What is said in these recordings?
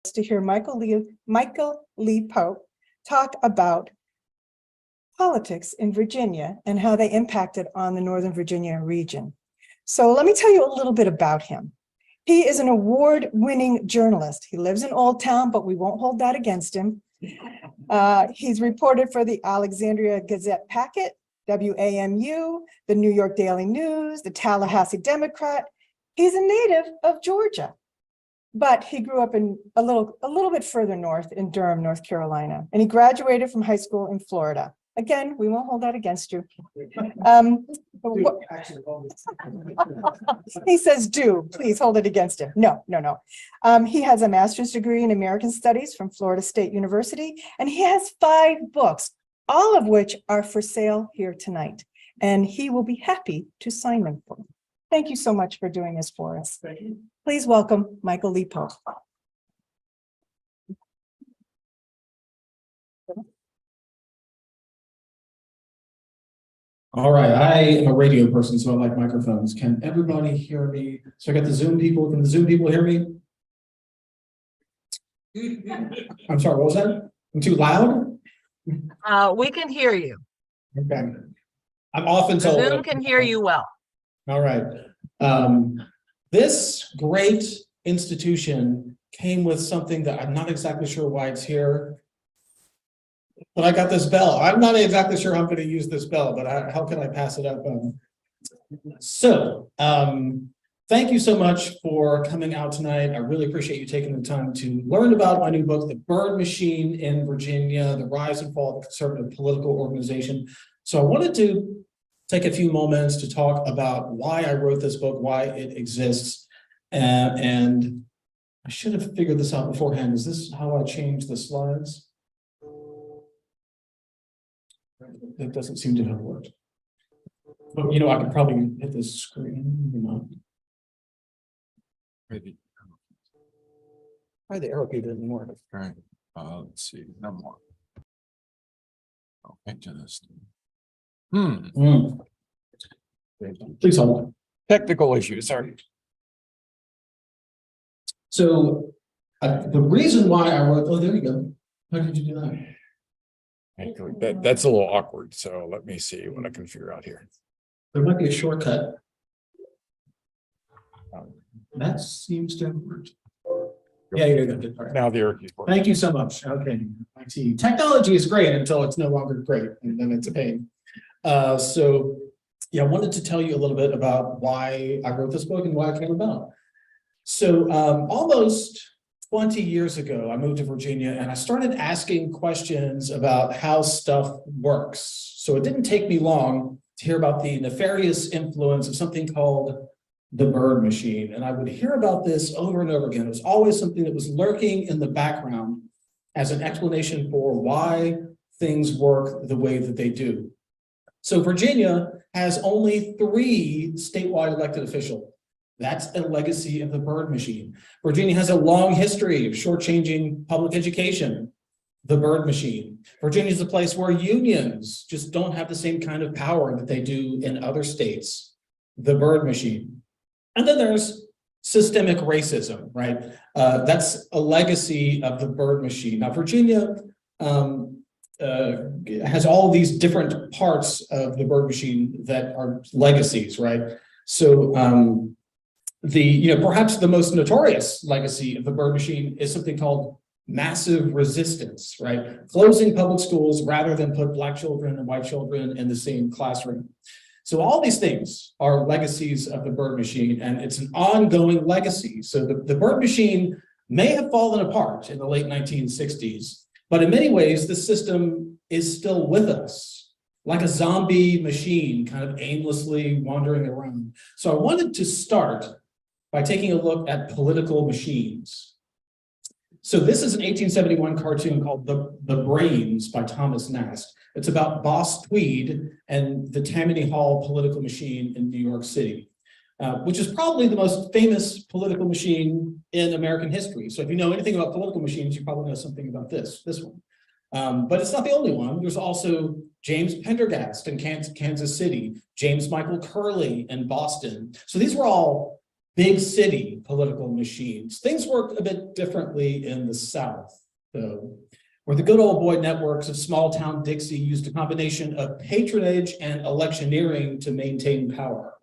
to hear Michael Lee Pope talk about politics in Virginia and how they impacted on the Northern Virginia region. So let me tell you a little bit about him. He is an award-winning journalist. He lives in Old Town, but we won't hold that against him. He's reported for the Alexandria Gazette Packet, WAMU, the New York Daily News, the Tallahassee Democrat. He's a native of Georgia, but he grew up in a little bit further north in Durham, North Carolina, and he graduated from high school in Florida. Again, we won't hold that against you. He says, please hold it against him. No. He has a master's degree in American Studies from Florida State University, and he has 5 books, all of which are for sale here tonight. And he will be happy to sign them for you. Thank you so much for doing this for us. Thank you. Please welcome Michael Lee Pope. All right, I am a radio person, so I like microphones. Can everybody hear me? So I got the Zoom people. Can the Zoom people hear me? I'm sorry, what was that? I'm too loud? We can hear you. Okay. I'm often told. Zoom can hear you well. All right. This great institution came with something that I'm not exactly sure why it's here. But I got this bell. I'm not exactly sure how I'm going to use this bell, but how can I pass it up? Thank you so much for coming out tonight. I really appreciate you taking the time to learn about my new book, The Byrd Machine in Virginia, The Rise and Fall of the Conservative Political Organization. So I wanted to take a few moments to talk about why I wrote this book, why it exists. And I should have figured this out beforehand. Is this how I change the slides? That doesn't seem to have worked. But I could probably hit this screen, Maybe. Why the arrow key didn't work? All right. Let's see. No more. Okay, to this. Please hold. Technical issues. Sorry. So the reason why I wrote, there you go. How did you do that? That's a little awkward. So let me see what I can figure out here. There might be a shortcut. That seems to have worked. Yeah, you're good. All right. Now the key. Thank you so much. Okay. IT technology is great until it's no longer great, and then it's a pain. I wanted to tell you a little bit about why I wrote this book and why it came about. So almost 20 years ago, I moved to Virginia and I started asking questions about how stuff works. So it didn't take me long to hear about the nefarious influence of something called the Byrd machine. And I would hear about this over and over again. It was always something that was lurking in the background as an explanation for why things work the way that they do. So Virginia has only 3 statewide elected officials. That's a legacy of the Byrd machine. Virginia has a long history of shortchanging public education, the Byrd machine. Virginia is a place where unions just don't have the same kind of power that they do in other states, the Byrd machine. And then there's systemic racism, right? That's a legacy of the Byrd machine. Now, Virginia has all these different parts of the Byrd machine that are legacies, right? So perhaps the most notorious legacy of the Byrd machine is something called massive resistance, right? Closing public schools rather than put Black children and white children in the same classroom. So all these things are legacies of the Byrd machine, and it's an ongoing legacy. So the Byrd machine may have fallen apart in the late 1960s, but in many ways, the system is still with us, like a zombie machine kind of aimlessly wandering around. So I wanted to start by taking a look at political machines. So this is an 1871 cartoon called The Brains by Thomas Nast. It's about Boss Tweed and the Tammany Hall political machine in New York City, which is probably the most famous political machine in American history. So if you know anything about political machines, you probably know something about this one. But it's not the only one. There's also James Pendergast in Kansas City, James Michael Curley in Boston. So these were all big city political machines. Things worked a bit differently in the South, though, where the good old boy networks of small town Dixie used a combination of patronage and electioneering to maintain power.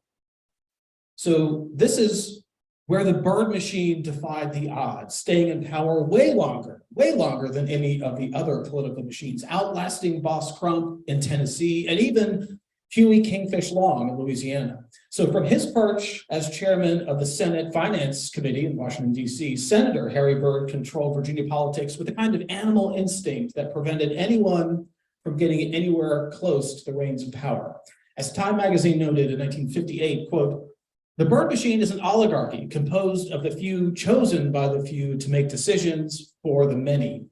So this is where the Byrd machine defied the odds, staying in power way longer than any of the other political machines, outlasting Boss Crump in Tennessee and even Huey Kingfish Long in Louisiana. So from his perch as chairman of the Senate Finance Committee in Washington, D.C., Senator Harry Byrd controlled Virginia politics with a kind of animal instinct that prevented anyone from getting anywhere close to the reins of power. As Time magazine noted in 1958, quote, "The Byrd machine is an oligarchy composed of the few chosen by the few to make decisions for the many."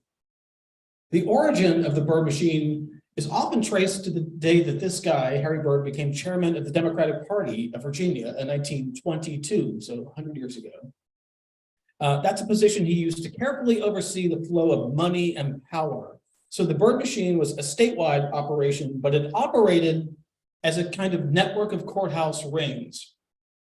The origin of the Byrd machine is often traced to the day that this guy, Harry Byrd, became chairman of the Democratic Party of Virginia in 1922, so 100 years ago. That's a position he used to carefully oversee the flow of money and power. So the Byrd machine was a statewide operation, but it operated as a kind of network of courthouse rings.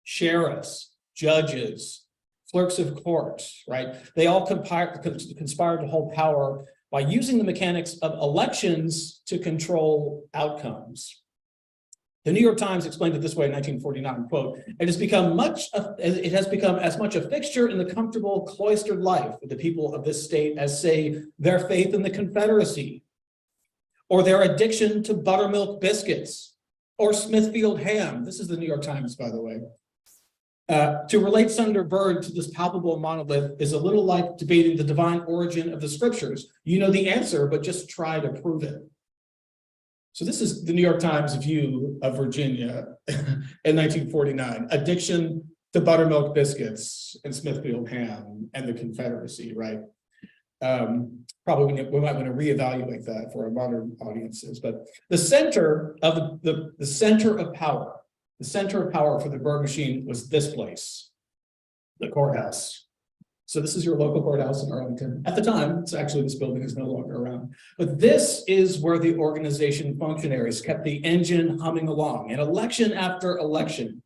Sheriffs, judges, clerks of court, right? They all conspired to hold power by using the mechanics of elections to control outcomes. The New York Times explained it this way in 1949, quote, "It has become as much a fixture in the comfortable cloistered life of the people of this state as, say, their faith in the Confederacy, or their addiction to buttermilk biscuits, or Smithfield ham." This is the New York Times, by the way. To relate Senator Byrd to this palpable monolith is a little like debating the divine origin of the scriptures. You know the answer, but just try to prove it. So this is the New York Times view of Virginia in 1949. Addiction to buttermilk biscuits and Smithfield ham and the Confederacy, right? Probably we might want to reevaluate that for our modern audiences. But the center of the center of power. The center of power for the Byrd machine was this place, the courthouse. So this is your local courthouse in Arlington. At the time, it's actually, this building is no longer around. But this is where the organization functionaries kept the engine humming along, and election after election.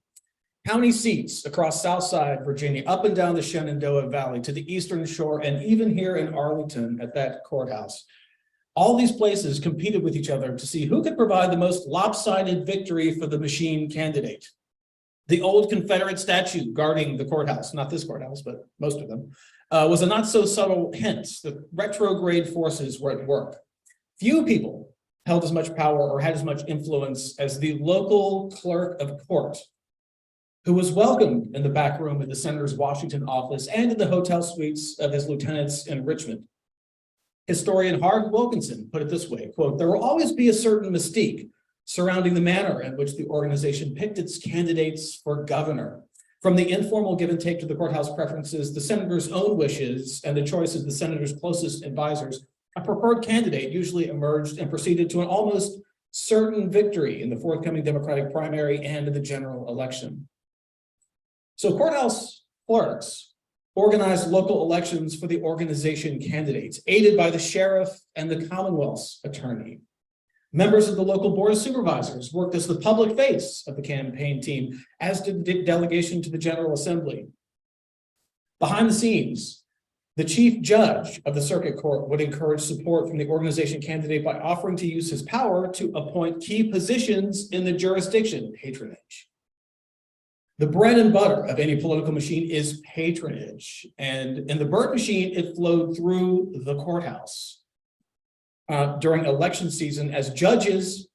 County seats across Southside Virginia, up and down the Shenandoah Valley to the Eastern Shore, and even here in Arlington at that courthouse. All these places competed with each other to see who could provide the most lopsided victory for the machine candidate. The old Confederate statue guarding the courthouse, not this courthouse, but most of them, was a not so subtle hint that retrograde forces were at work. Few people held as much power or had as much influence as the local clerk of court, who was welcomed in the back room of the senator's Washington office and in the hotel suites of his lieutenants in Richmond. Historian Harg Wilkinson put it this way, quote, "There will always be a certain mystique surrounding the manner in which the organization picked its candidates for governor. From the informal give and take to the courthouse preferences, the senator's own wishes, and the choice of the senator's closest advisors, a preferred candidate usually emerged and proceeded to an almost certain victory in the forthcoming Democratic primary and in the general election." So courthouse clerks organized local elections for the organization candidates, aided by the sheriff and the Commonwealth's attorney. Members of the local board of supervisors worked as the public face of the campaign team, as did the delegation to the General Assembly. Behind the scenes, the chief judge of the circuit court would encourage support from the organization candidate by offering to use his power to appoint key positions in the jurisdiction, patronage. The bread and butter of any political machine is patronage. And in the Byrd machine, it flowed through the courthouse during election season as judges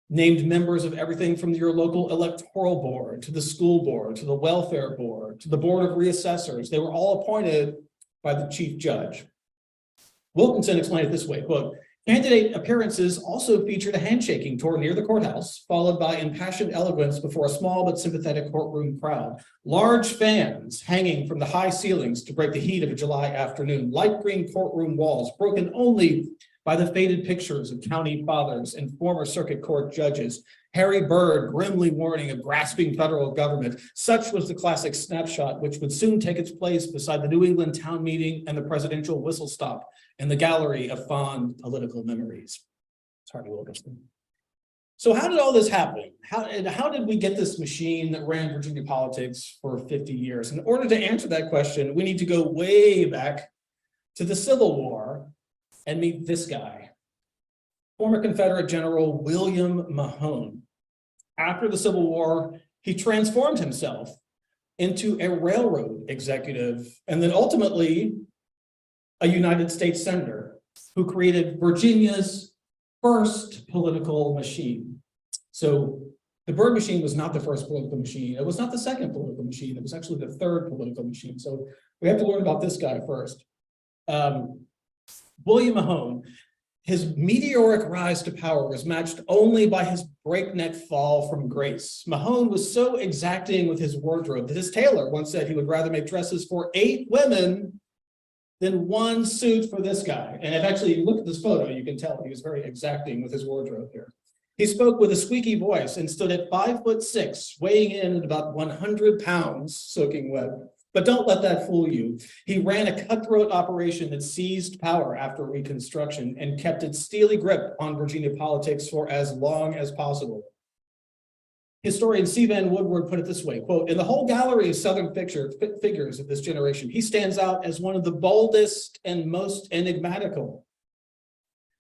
named members of everything from your local electoral board to the school board, to the welfare board, to the board of reassessors. They were all appointed by the chief judge. Wilkinson explained it this way, quote, "Candidate appearances also featured a handshaking tour near the courthouse, followed by impassioned eloquence before a small but sympathetic courtroom crowd. Large fans hanging from the high ceilings to break the heat of a July afternoon, light green courtroom walls broken only by the faded pictures of county fathers and former circuit court judges. Harry Byrd grimly warning a grasping federal government. Such was the classic snapshot, which would soon take its place beside the New England town meeting and the presidential whistle stop in the gallery of fond political memories." It's Harvey Wilkinson. So how did all this happen? How did we get this machine that ran Virginia politics for 50 years? In order to answer that question, we need to go way back to the Civil War and meet this guy, former Confederate General William Mahone. After the Civil War, he transformed himself into a railroad executive and then ultimately a United States senator who created Virginia's first political machine. So the Byrd machine was not the first political machine. It was not the second political machine. It was actually the third political machine. So we have to learn about this guy first. William Mahone, his meteoric rise to power was matched only by his breakneck fall from grace. Mahone was so exacting with his wardrobe that his tailor once said he would rather make dresses for 8 women than 1 suit for this guy. And if actually you look at this photo, you can tell he was very exacting with his wardrobe here. He spoke with a squeaky voice and stood at 5'6", weighing in at about 100 pounds, soaking wet. But don't let that fool you. He ran a cutthroat operation that seized power after Reconstruction and kept its steely grip on Virginia politics for as long as possible. Historian C. Van Woodward put it this way, quote, "In the whole gallery of Southern figures of this generation, he stands out as one of the boldest and most enigmatical.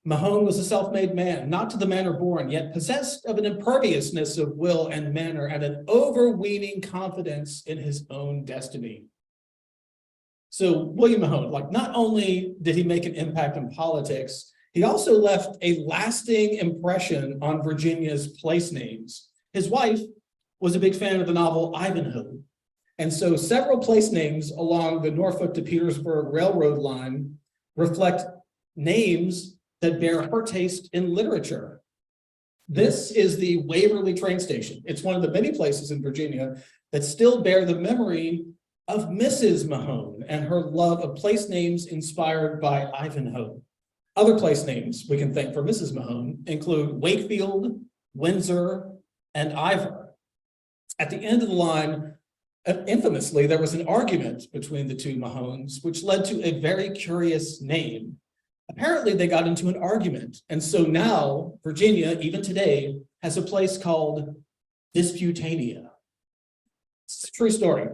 Mahone was a self-made man, not to the manner born, yet possessed of an imperviousness of will and manner and an overweening confidence in his own destiny." So William Mahone, like, not only did he make an impact in politics, he also left a lasting impression on Virginia's place names. His wife was a big fan of the novel Ivanhoe. And so several place names along the Norfolk to Petersburg Railroad line reflect names that bear her taste in literature. This is the Waverly train station. It's one of the many places in Virginia that still bear the memory of Mrs. Mahone and her love of place names inspired by Ivanhoe. Other place names we can thank for Mrs. Mahone include Wakefield, Windsor, and Ivor. At the end of the line, infamously, there was an argument between the two Mahones, which led to a very curious name. Apparently, they got into an argument. And so now Virginia, even today, has a place called Disputania. It's a true story.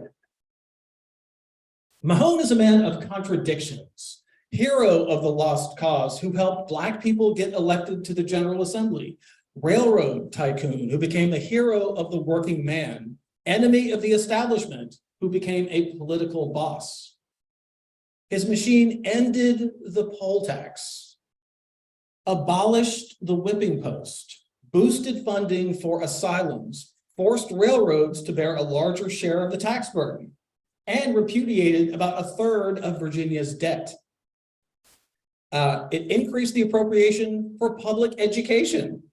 Mahone is a man of contradictions, hero of the lost cause who helped Black people get elected to the General Assembly, railroad tycoon who became the hero of the working man, enemy of the establishment who became a political boss. His machine ended the poll tax, abolished the whipping post, boosted funding for asylums, forced railroads to bear a larger share of the tax burden, and repudiated about 1/3 of Virginia's debt. It increased the appropriation for public education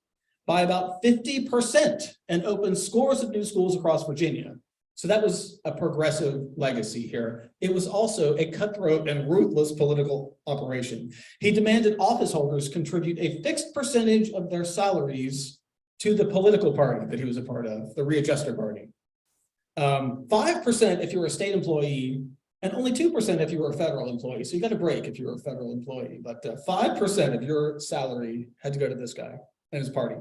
by about 50% and opened scores of new schools across Virginia. So that was a progressive legacy here. It was also a cutthroat and ruthless political operation. He demanded office holders contribute a fixed percentage of their salaries to the political party that he was a part of, the Readjuster Party. 5% if you were a state employee, and only 2% if you were a federal employee. So you got a break if you were a federal employee, but 5% of your salary had to go to this guy and his party.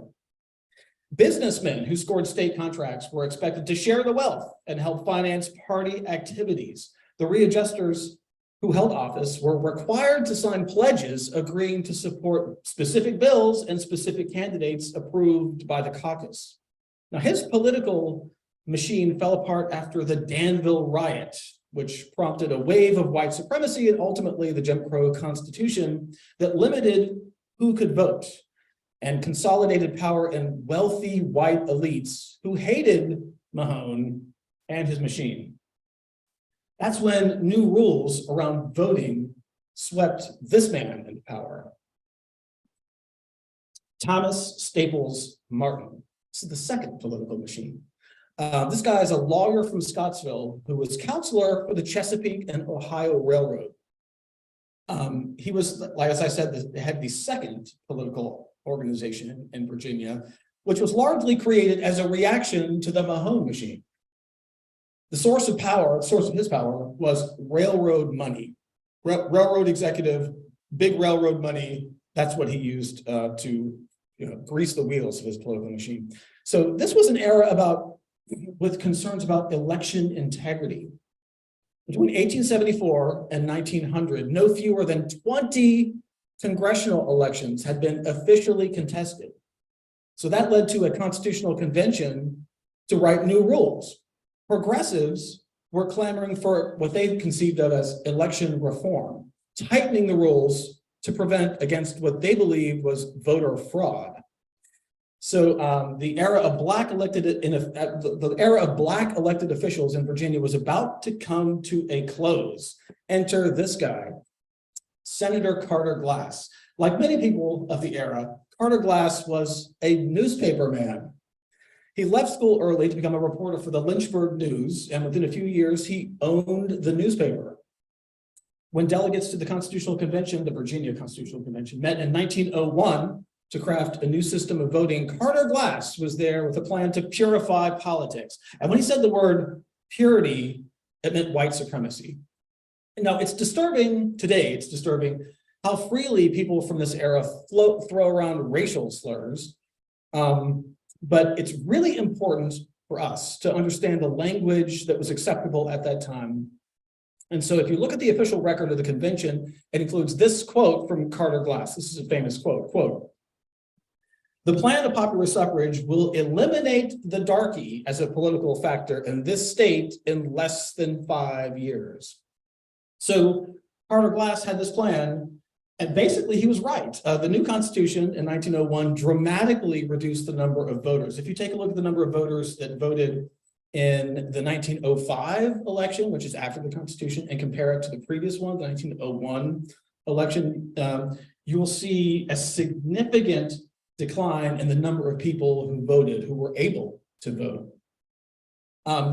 Businessmen who scored state contracts were expected to share the wealth and help finance party activities. The readjusters who held office were required to sign pledges agreeing to support specific bills and specific candidates approved by the caucus. Now, his political machine fell apart after the Danville riot, which prompted a wave of white supremacy and ultimately the Jim Crow Constitution that limited who could vote and consolidated power in wealthy white elites who hated Mahone and his machine. That's when new rules around voting swept this man into power. Thomas Staples Martin. This is the second political machine. This guy is a lawyer from Scottsville who was counselor for the Chesapeake and Ohio Railroad. He was, like as I said, had the second political organization in Virginia, which was largely created as a reaction to the Mahone machine. The source of his power was railroad money. Railroad executive, big railroad money, that's what he used to grease the wheels of his political machine. So this was an era with concerns about election integrity. Between 1874 and 1900, no fewer than 20 congressional elections had been officially contested. So that led to a constitutional convention to write new rules. Progressives were clamoring for what they conceived of as election reform, tightening the rules to prevent against what they believed was voter fraud. So the era of black elected officials in Virginia was about to come to a close. Enter this guy, Senator Carter Glass. Like many people of the era, Carter Glass was a newspaper man. He left school early to become a reporter for the Lynchburg News, and within a few years, he owned the newspaper. When delegates to the Constitutional Convention, the Virginia Constitutional Convention, met in 1901 to craft a new system of voting, Carter Glass was there with a plan to purify politics. And when he said the word purity, it meant white supremacy. Now, it's disturbing today, how freely people from this era throw around racial slurs. But it's really important for us to understand the language that was acceptable at that time. And so if you look at the official record of the convention, it includes this quote from Carter Glass. This is a famous quote, "The plan of popular suffrage will eliminate the darky as a political factor in this state in less than 5 years." So Carter Glass had this plan, and basically he was right. The new Constitution in 1901 dramatically reduced the number of voters. If you take a look at the number of voters that voted in the 1905 election, which is after the Constitution, and compare it to the previous one, the 1901 election, you will see a significant decline in the number of people who voted, who were able to vote.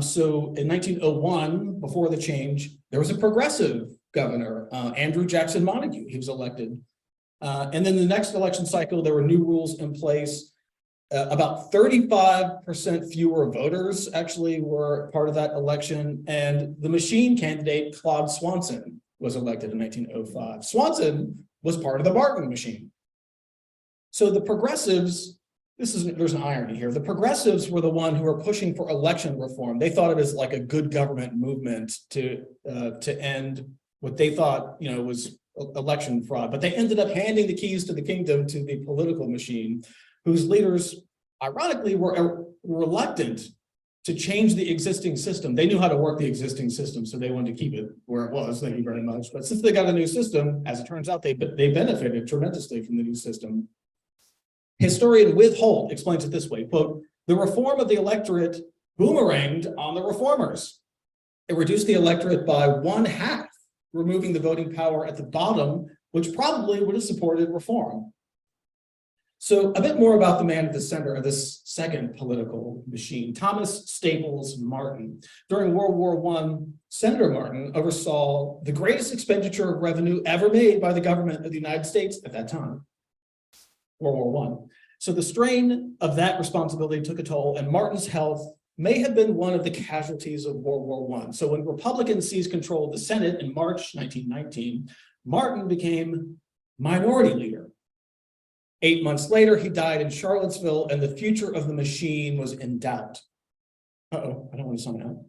So in 1901, before the change, there was a progressive governor, Andrew Jackson Montague. He was elected. And then the next election cycle, there were new rules in place. About 35% fewer voters actually were part of that election. And the machine candidate, Claude Swanson, was elected in 1905. Swanson was part of the Barton machine. So the progressives, there's an irony here. The progressives were the one who were pushing for election reform. They thought it as like a good government movement to end what they thought, was election fraud. But they ended up handing the keys to the kingdom to the political machine, whose leaders, ironically, were reluctant to change the existing system. They knew how to work the existing system, so they wanted to keep it where it was. Thank you very much. But since they got a new system, as it turns out, they benefited tremendously from the new system. Historian With Holt explains it this way, quote, "The reform of the electorate boomeranged on the reformers. It reduced the electorate by 1/2, removing the voting power at the bottom, which probably would have supported reform." So a bit more about the man at the center of this second political machine, Thomas Staples Martin. During World War I, Senator Martin oversaw the greatest expenditure of revenue ever made by the government of the United States at that time, World War I. So the strain of that responsibility took a toll, and Martin's health may have been one of the casualties of World War I. So when Republicans seized control of the Senate in March 1919, Martin became minority leader. 8 months later, he died in Charlottesville, and the future of the machine was in doubt. Uh-oh, I don't want to sign out.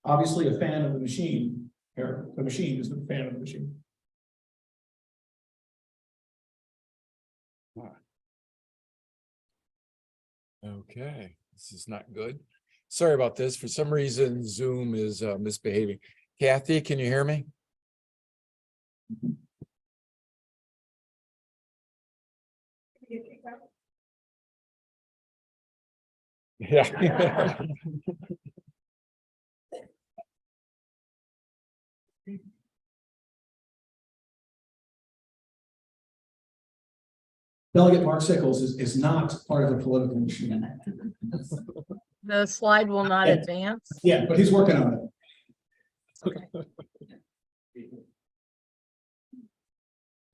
Obviously a fan of the machine here. The machine is a fan of the machine. Okay, this is not good. Sorry about this. For some reason, Zoom is misbehaving. Kathy, can you hear me? Yeah. Delegate Mark Sickles is not part of the political machine. The slide will not Yeah. advance. Yeah, but he's working on it.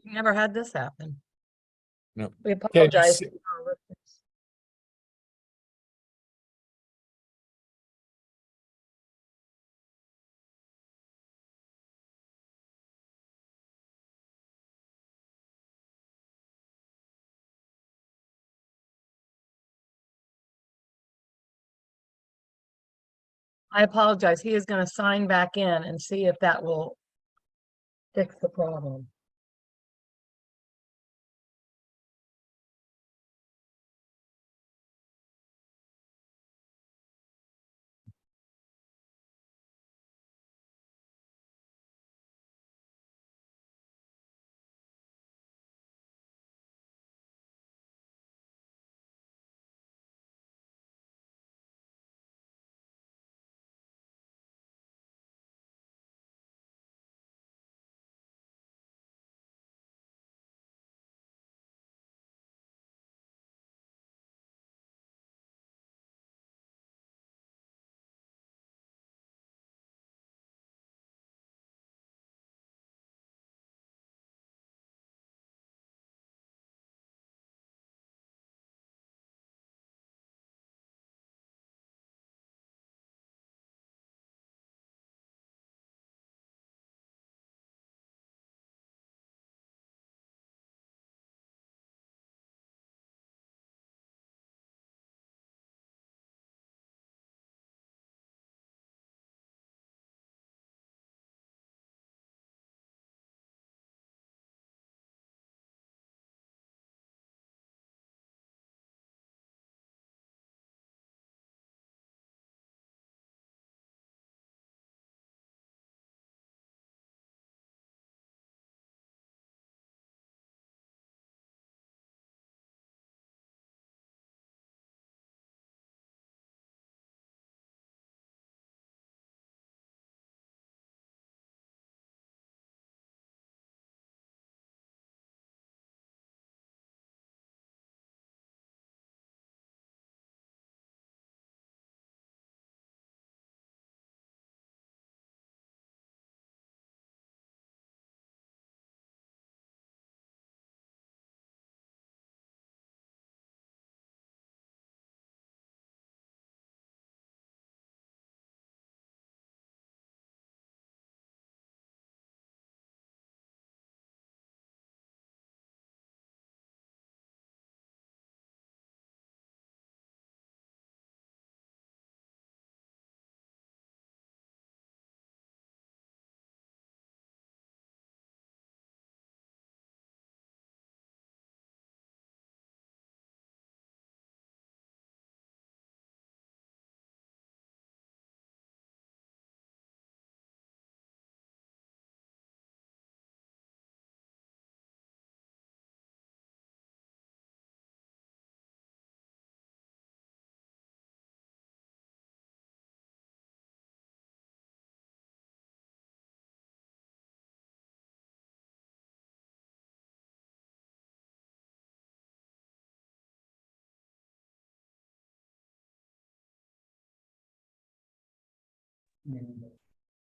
Never had this happen. No. We apologize. see- I apologize. He is gonna sign back in and see if that will fix the problem.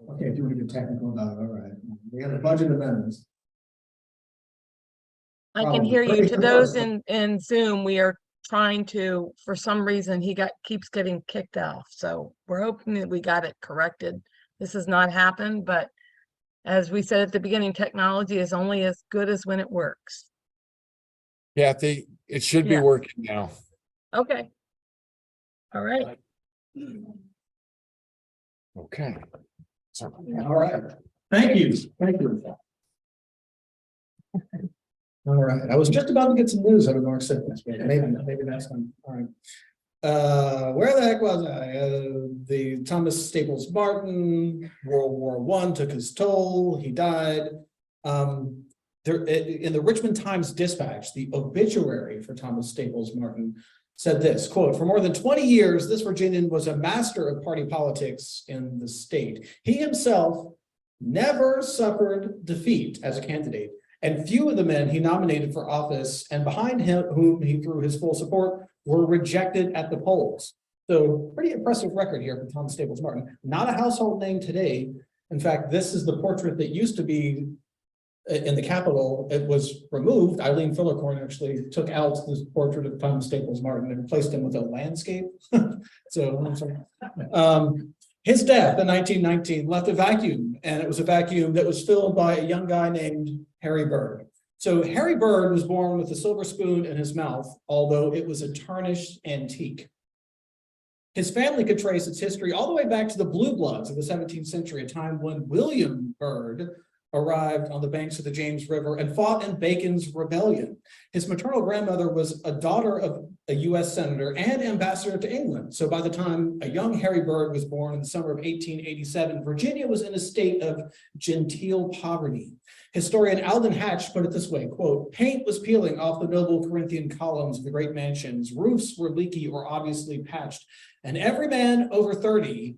Okay, doing a good technical about it, all right. We got a budget amendments. I can Probably. hear you. Pretty To those close. in Zoom, we are trying to, for some reason, keeps getting kicked off. So we're hoping that we got it corrected. This has not happened, but as we said at the beginning, technology is only as good as when it works. Kathy, it should be Yeah. working now. Okay. All right. Okay. So, All right, thank you, thank you. All right, I was just about to get some news out of Mark sickness, but maybe that's one, all right. Where the heck was I? The Thomas Staples Martin, World War I took his toll, he died. There in the Richmond Times Dispatch, the obituary for Thomas Staples Martin said this, quote, "For more than 20 years, this Virginian was a master of party politics in the state. He himself never suffered defeat as a candidate, and few of the men he nominated for office and behind him whom he threw his full support were rejected at the polls." So pretty impressive record here for Thomas Staples Martin. Not a household name today. In fact, this is the portrait that used to be in the Capitol. It was removed. Eileen Fillercorn actually took out this portrait of Thomas Staples Martin and replaced him with a landscape. So I'm sorry. His death in 1919 left a vacuum, and it was a vacuum that was filled by a young guy named Harry Byrd. So Harry Byrd was born with a silver spoon in his mouth, although it was a tarnished antique. His family could trace its history all the way back to the Blue Bloods of the 17th century, a time when William Byrd arrived on the banks of the James River and fought in Bacon's Rebellion. His maternal grandmother was a daughter of a US senator and ambassador to England. So by the time a young Harry Byrd was born in the summer of 1887, Virginia was in a state of genteel poverty. Historian Alden Hatch put it this way, quote, "Paint was peeling off the noble Corinthian columns of the great mansions, roofs were leaky or obviously patched, and every man over 30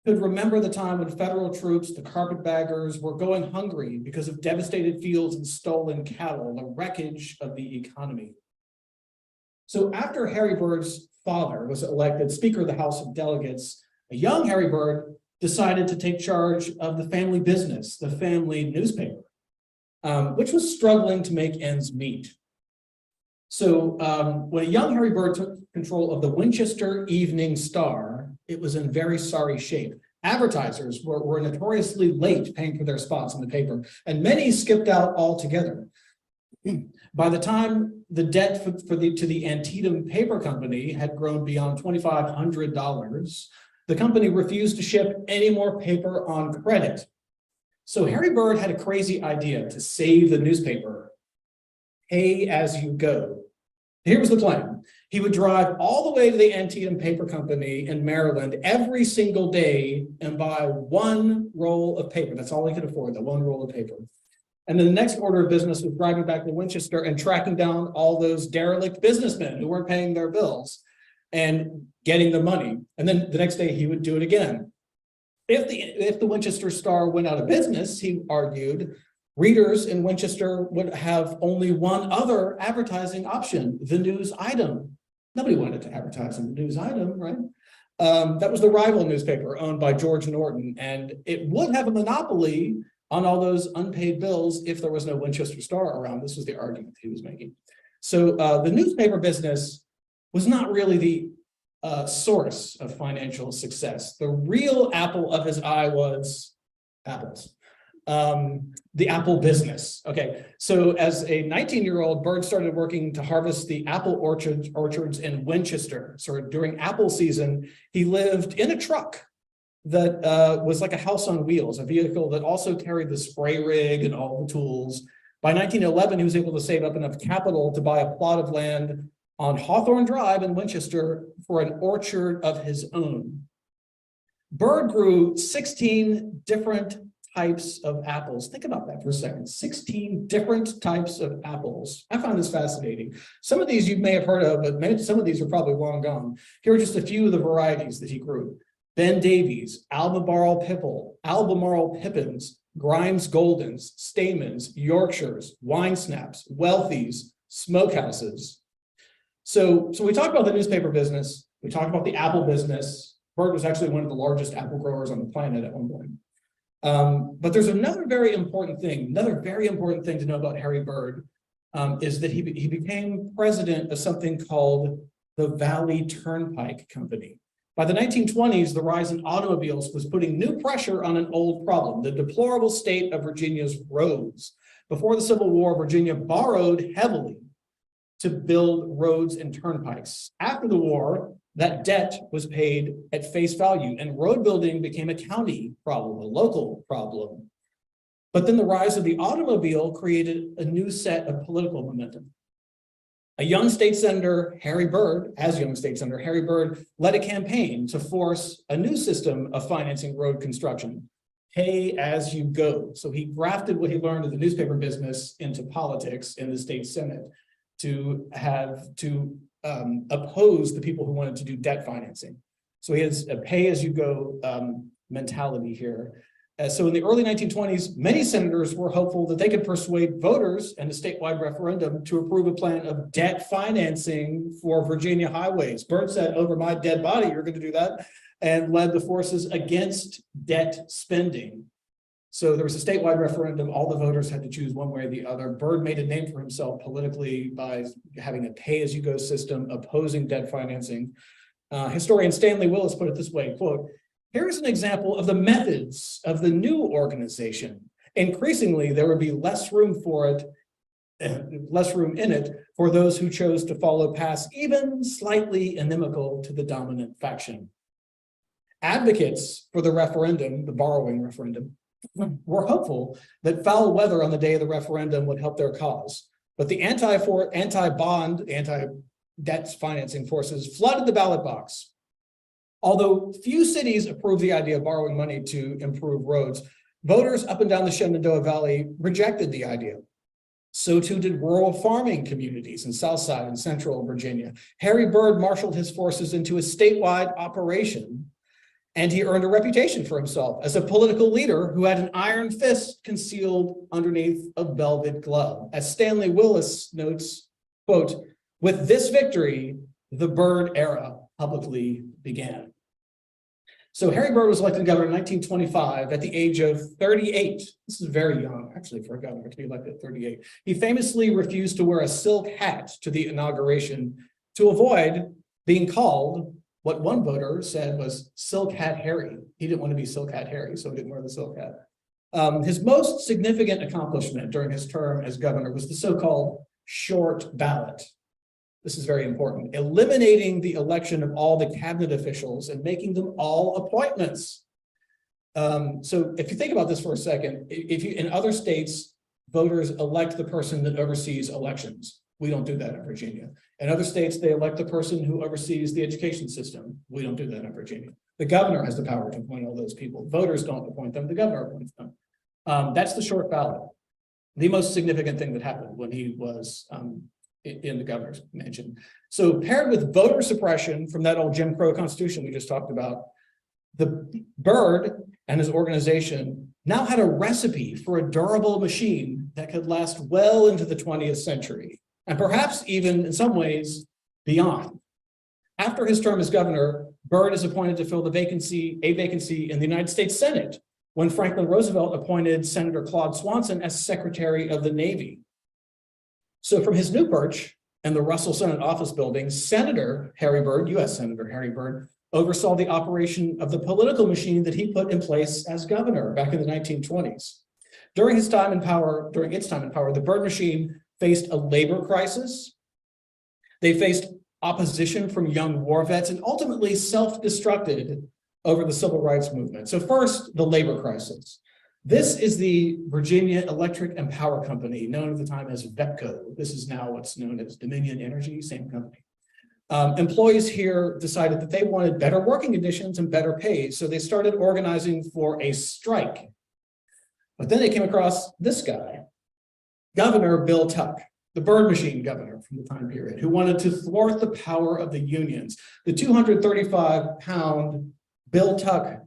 could remember the time when federal troops, the carpetbaggers, were going hungry because of devastated fields and stolen cattle, the wreckage of the economy." So after Harry Byrd's father was elected Speaker of the House of Delegates, a young Harry Byrd decided to take charge of the family business, the family newspaper, which was struggling to make ends meet. So when a young Harry Byrd took control of the Winchester Evening Star, it was in very sorry shape. Advertisers were notoriously late paying for their spots in the paper, and many skipped out altogether. By the time the debt to the Antietam Paper Company had grown beyond $2,500, the company refused to ship any more paper on credit. So Harry Byrd had a crazy idea to save the newspaper. Pay as you go. Here was the plan. He would drive all the way to the Antietam Paper Company in Maryland every single day and buy one roll of paper. That's all he could afford, the one roll of paper. And then the next order of business was driving back to Winchester and tracking down all those derelict businessmen who weren't paying their bills and getting the money. And then the next day he would do it again. If the Winchester Star went out of business, he argued, readers in Winchester would have only one other advertising option, the news item. Nobody wanted to advertise in the news item, right? That was the rival newspaper owned by George Norton, and it would have a monopoly on all those unpaid bills if there was no Winchester Star around. This was the argument he was making. So the newspaper business was not really the source of financial success. The real apple of his eye was apples. The apple business. Okay, so as a 19-year-old, Byrd started working to harvest the apple orchards in Winchester. So during apple season, he lived in a truck that was like a house on wheels, a vehicle that also carried the spray rig and all the tools. By 1911, he was able to save up enough capital to buy a plot of land on Hawthorne Drive in Winchester for an orchard of his own. Byrd grew 16 different types of apples. Think about that for a second. 16 different types of apples. I find this fascinating. Some of these you may have heard of, but some of these are probably long gone. Here are just a few of the varieties that he grew. Ben Davies, Albemarle Pippins, Grimes Goldens, Stamens, Yorkshires, Wine Snaps, Wealthies, Smokehouses. So we talked about the newspaper business. We talked about the apple business. Byrd was actually one of the largest apple growers on the planet at one point. But there's another very important thing to know about Harry Byrd, is that he became president of something called the Valley Turnpike Company. By the 1920s, the rise in automobiles was putting new pressure on an old problem, the deplorable state of Virginia's roads. Before the Civil War, Virginia borrowed heavily to build roads and turnpikes. After the war, that debt was paid at face value, and road building became a county problem, a local problem. But then the rise of the automobile created a new set of political momentum. A young state senator, Harry Byrd, led a campaign to force a new system of financing road construction, pay as you go. So he grafted what he learned in the newspaper business into politics in the state Senate to oppose the people who wanted to do debt financing. So he has a pay as you go mentality here. So in the early 1920s, many senators were hopeful that they could persuade voters in a statewide referendum to approve a plan of debt financing for Virginia highways. Byrd said, over my dead body, you're going to do that, and led the forces against debt spending. So there was a statewide referendum. All the voters had to choose one way or the other. Byrd made a name for himself politically by having a pay-as-you-go system, opposing debt financing. Historian Stanley Willis put it this way, quote, "Here's an example of the methods of the new organization. Increasingly, there would be less room for it less room in it for those who chose to follow paths even slightly inimical to the dominant faction. Advocates for the referendum, the borrowing referendum, were hopeful that foul weather on the day of the referendum would help their cause. But the anti-bond, anti-debt financing forces flooded the ballot box. Although few cities approved the idea of borrowing money to improve roads, voters up and down the Shenandoah Valley rejected the idea. So too did rural farming communities in Southside and Central Virginia. Harry Byrd marshaled his forces into a statewide operation, and he earned a reputation for himself as a political leader who had an iron fist concealed underneath a velvet glove. As Stanley Willis notes, quote, "With this victory, the Byrd era publicly began." So Harry Byrd was elected governor in 1925 at the age of 38. This is very young, actually, for a governor to be elected at 38. He famously refused to wear a silk hat to the inauguration to avoid being called what one voter said was Silk Hat Harry. He didn't want to be Silk Hat Harry, so he didn't wear the silk hat. His most significant accomplishment during his term as governor was the so-called short ballot. This is very important, eliminating the election of all the cabinet officials and making them all appointments. So if you think about this for a second, in other states, voters elect the person that oversees elections. We don't do that in Virginia. In other states, they elect the person who oversees the education system. We don't do that in Virginia. The governor has the power to appoint all those people. Voters don't appoint them, the governor appoints them. That's the short ballot. The most significant thing that happened when he was in the governor's mansion. So paired with voter suppression from that old Jim Crow Constitution we just talked about, the Byrd and his organization now had a recipe for a durable machine that could last well into the 20th century, and perhaps even in some ways beyond. After his term as governor, Byrd is appointed to fill a vacancy in the United States Senate when Franklin Roosevelt appointed Senator Claude Swanson as Secretary of the Navy. So from his new perch and the Russell Senate office building, Senator Harry Byrd, U.S. Senator Harry Byrd, oversaw the operation of the political machine that he put in place as governor back in the 1920s. During its time in power, the Byrd machine faced a labor crisis. They faced opposition from young war vets and ultimately self-destructed over the civil rights movement. So first, the labor crisis. This is the Virginia Electric and Power Company, known at the time as VEPCO. This is now what's known as Dominion Energy, same company. Employees here decided that they wanted better working conditions and better pay, so they started organizing for a strike. But then they came across this guy, Governor Bill Tuck, the Byrd machine governor from the time period, who wanted to thwart the power of the unions. The 235-pound Bill Tuck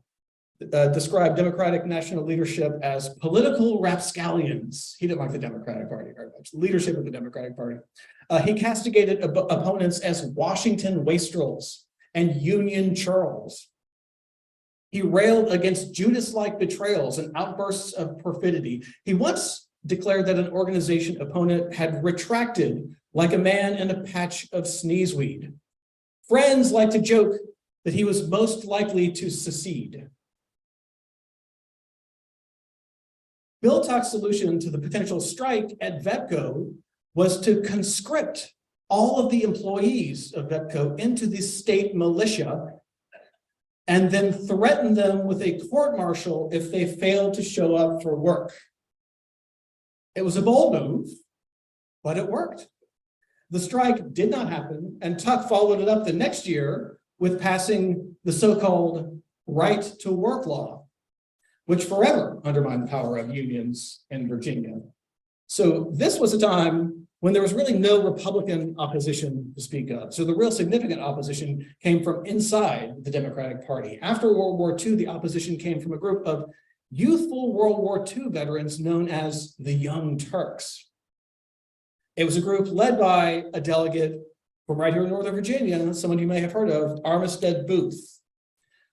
described Democratic national leadership as political rapscallions. He didn't like the Democratic Party very much, leadership of the Democratic Party. He castigated opponents as Washington wastrels and Union churls. He railed against Judas-like betrayals and outbursts of perfidy. He once declared that an organization opponent had retracted like a man in a patch of sneezeweed. Friends like to joke that he was most likely to secede. Bill Tuck's solution to the potential strike at VEPCO was to conscript all of the employees of VEPCO into the state militia and then threaten them with a court-martial if they failed to show up for work. It was a bold move, but it worked. The strike did not happen, and Tuck followed it up the next year with passing the so-called right to work law, which forever undermined the power of unions in Virginia. So this was a time when there was really no Republican opposition to speak of. So the real significant opposition came from inside the Democratic Party. After World War II, the opposition came from a group of youthful World War II veterans known as the Young Turks. It was a group led by a delegate from right here in Northern Virginia, someone you may have heard of, Armistead Booth.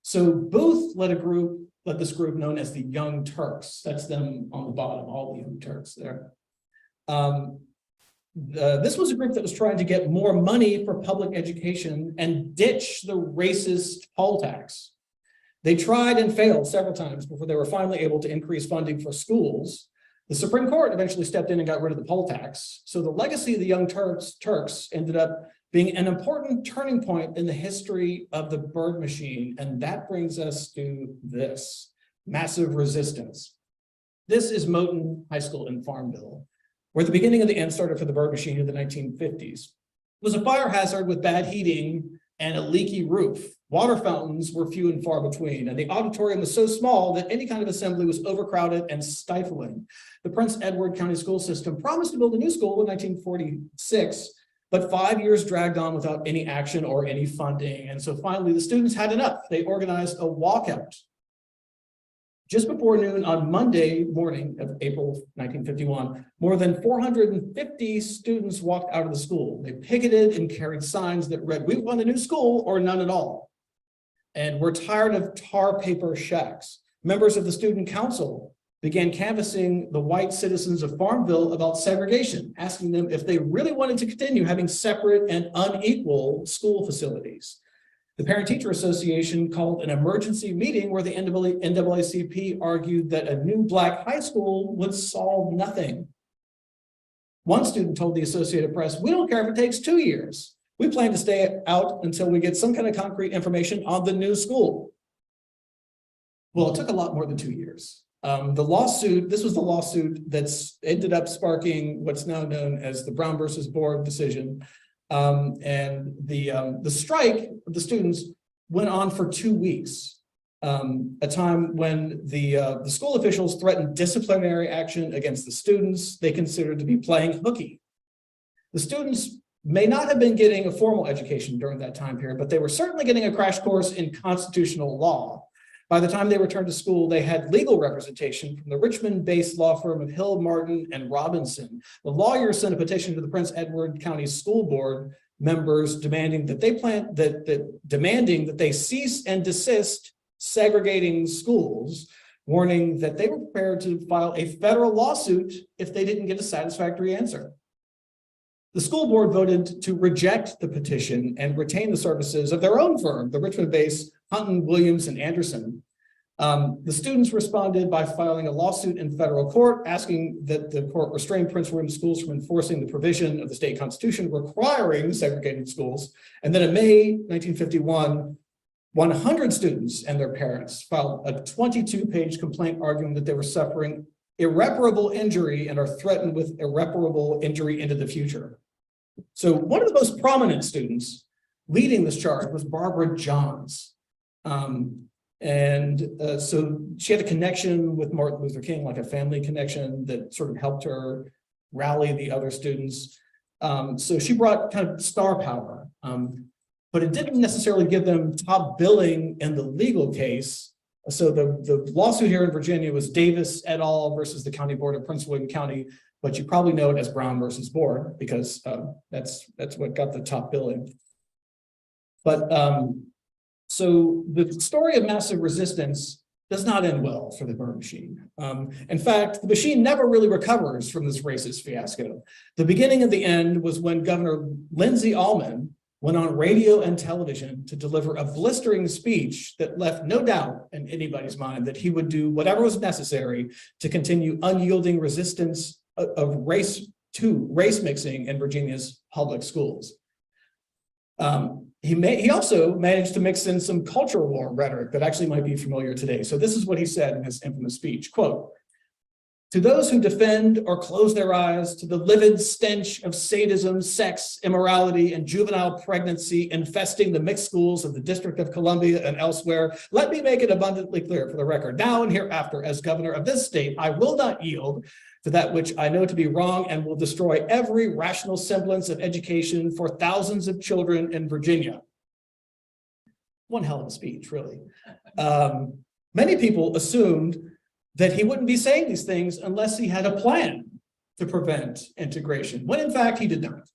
So Booth led this group known as the Young Turks. That's them on the bottom, all the Young Turks there. This was a group that was trying to get more money for public education and ditch the racist poll tax. They tried and failed several times before they were finally able to increase funding for schools. The Supreme Court eventually stepped in and got rid of the poll tax. So the legacy of the Young Turks ended up being an important turning point in the history of the Byrd machine. And that brings us to this, massive resistance. This is Moton High School in Farmville, where the beginning of the end started for the Byrd machine in the 1950s. It was a fire hazard with bad heating and a leaky roof. Water fountains were few and far between, and the auditorium was so small that any kind of assembly was overcrowded and stifling. The Prince Edward County School System promised to build a new school in 1946, but 5 years dragged on without any action or any funding. And so finally, the students had enough. They organized a walkout. Just before noon on Monday morning of April 1951, more than 450 students walked out of the school. They picketed and carried signs that read, "We want a new school or none at all." And we're tired of tar paper shacks. Members of the student council began canvassing the white citizens of Farmville about segregation, asking them if they really wanted to continue having separate and unequal school facilities. The Parent-Teacher Association called an emergency meeting where the NAACP argued that a new Black high school would solve nothing. One student told the Associated Press, "We don't care if it takes 2 years. We plan to stay out until we get some kind of concrete information on the new school." Well, it took a lot more than 2 years. This was the lawsuit that's ended up sparking what's now known as the Brown versus Board decision. And the strike of the students went on for 2 weeks, a time when the school officials threatened disciplinary action against the students they considered to be playing hooky. The students may not have been getting a formal education during that time period, but they were certainly getting a crash course in constitutional law. By the time they returned to school, they had legal representation from the Richmond-based law firm of Hill, Martin, and Robinson. The lawyers sent a petition to the Prince Edward County School Board members demanding that they cease and desist segregating schools, warning that they were prepared to file a federal lawsuit if they didn't get a satisfactory answer. The school board voted to reject the petition and retain the services of their own firm, the Richmond-based Hunton, Williams, and Anderson. The students responded by filing a lawsuit in federal court, asking that the court restrain Prince William schools from enforcing the provision of the state constitution requiring segregated schools. And then in May 1951, 100 students and their parents filed a 22-page complaint arguing that they were suffering irreparable injury and are threatened with irreparable injury into the future. So one of the most prominent students leading this charge was Barbara Johns. So she had a connection with Martin Luther King, like a family connection that sort of helped her rally the other students. So she brought kind of star power, but it didn't necessarily give them top billing in the legal case. So the lawsuit here in Virginia was Davis et al. Versus the County Board of Prince William County, but you probably know it as Brown versus Board because that's what got the top billing. But so the story of massive resistance does not end well for the Byrd machine. In fact, the machine never really recovers from this racist fiasco. The beginning of the end was when Governor Lindsey Almond went on radio and television to deliver a blistering speech that left no doubt in anybody's mind that he would do whatever was necessary to continue unyielding resistance of race mixing in Virginia's public schools. He also managed to mix in some culture war rhetoric that actually might be familiar today. So this is what he said in his infamous speech, quote, "To those who defend or close their eyes to the livid stench of sadism, sex, immorality, and juvenile pregnancy infesting the mixed schools of the District of Columbia and elsewhere, let me make it abundantly clear for the record, now and hereafter, as governor of this state, I will not yield to that which I know to be wrong and will destroy every rational semblance of education for thousands of children in Virginia." One hell of a speech, really. Many people assumed that he wouldn't be saying these things unless he had a plan to prevent integration, when in fact he did not.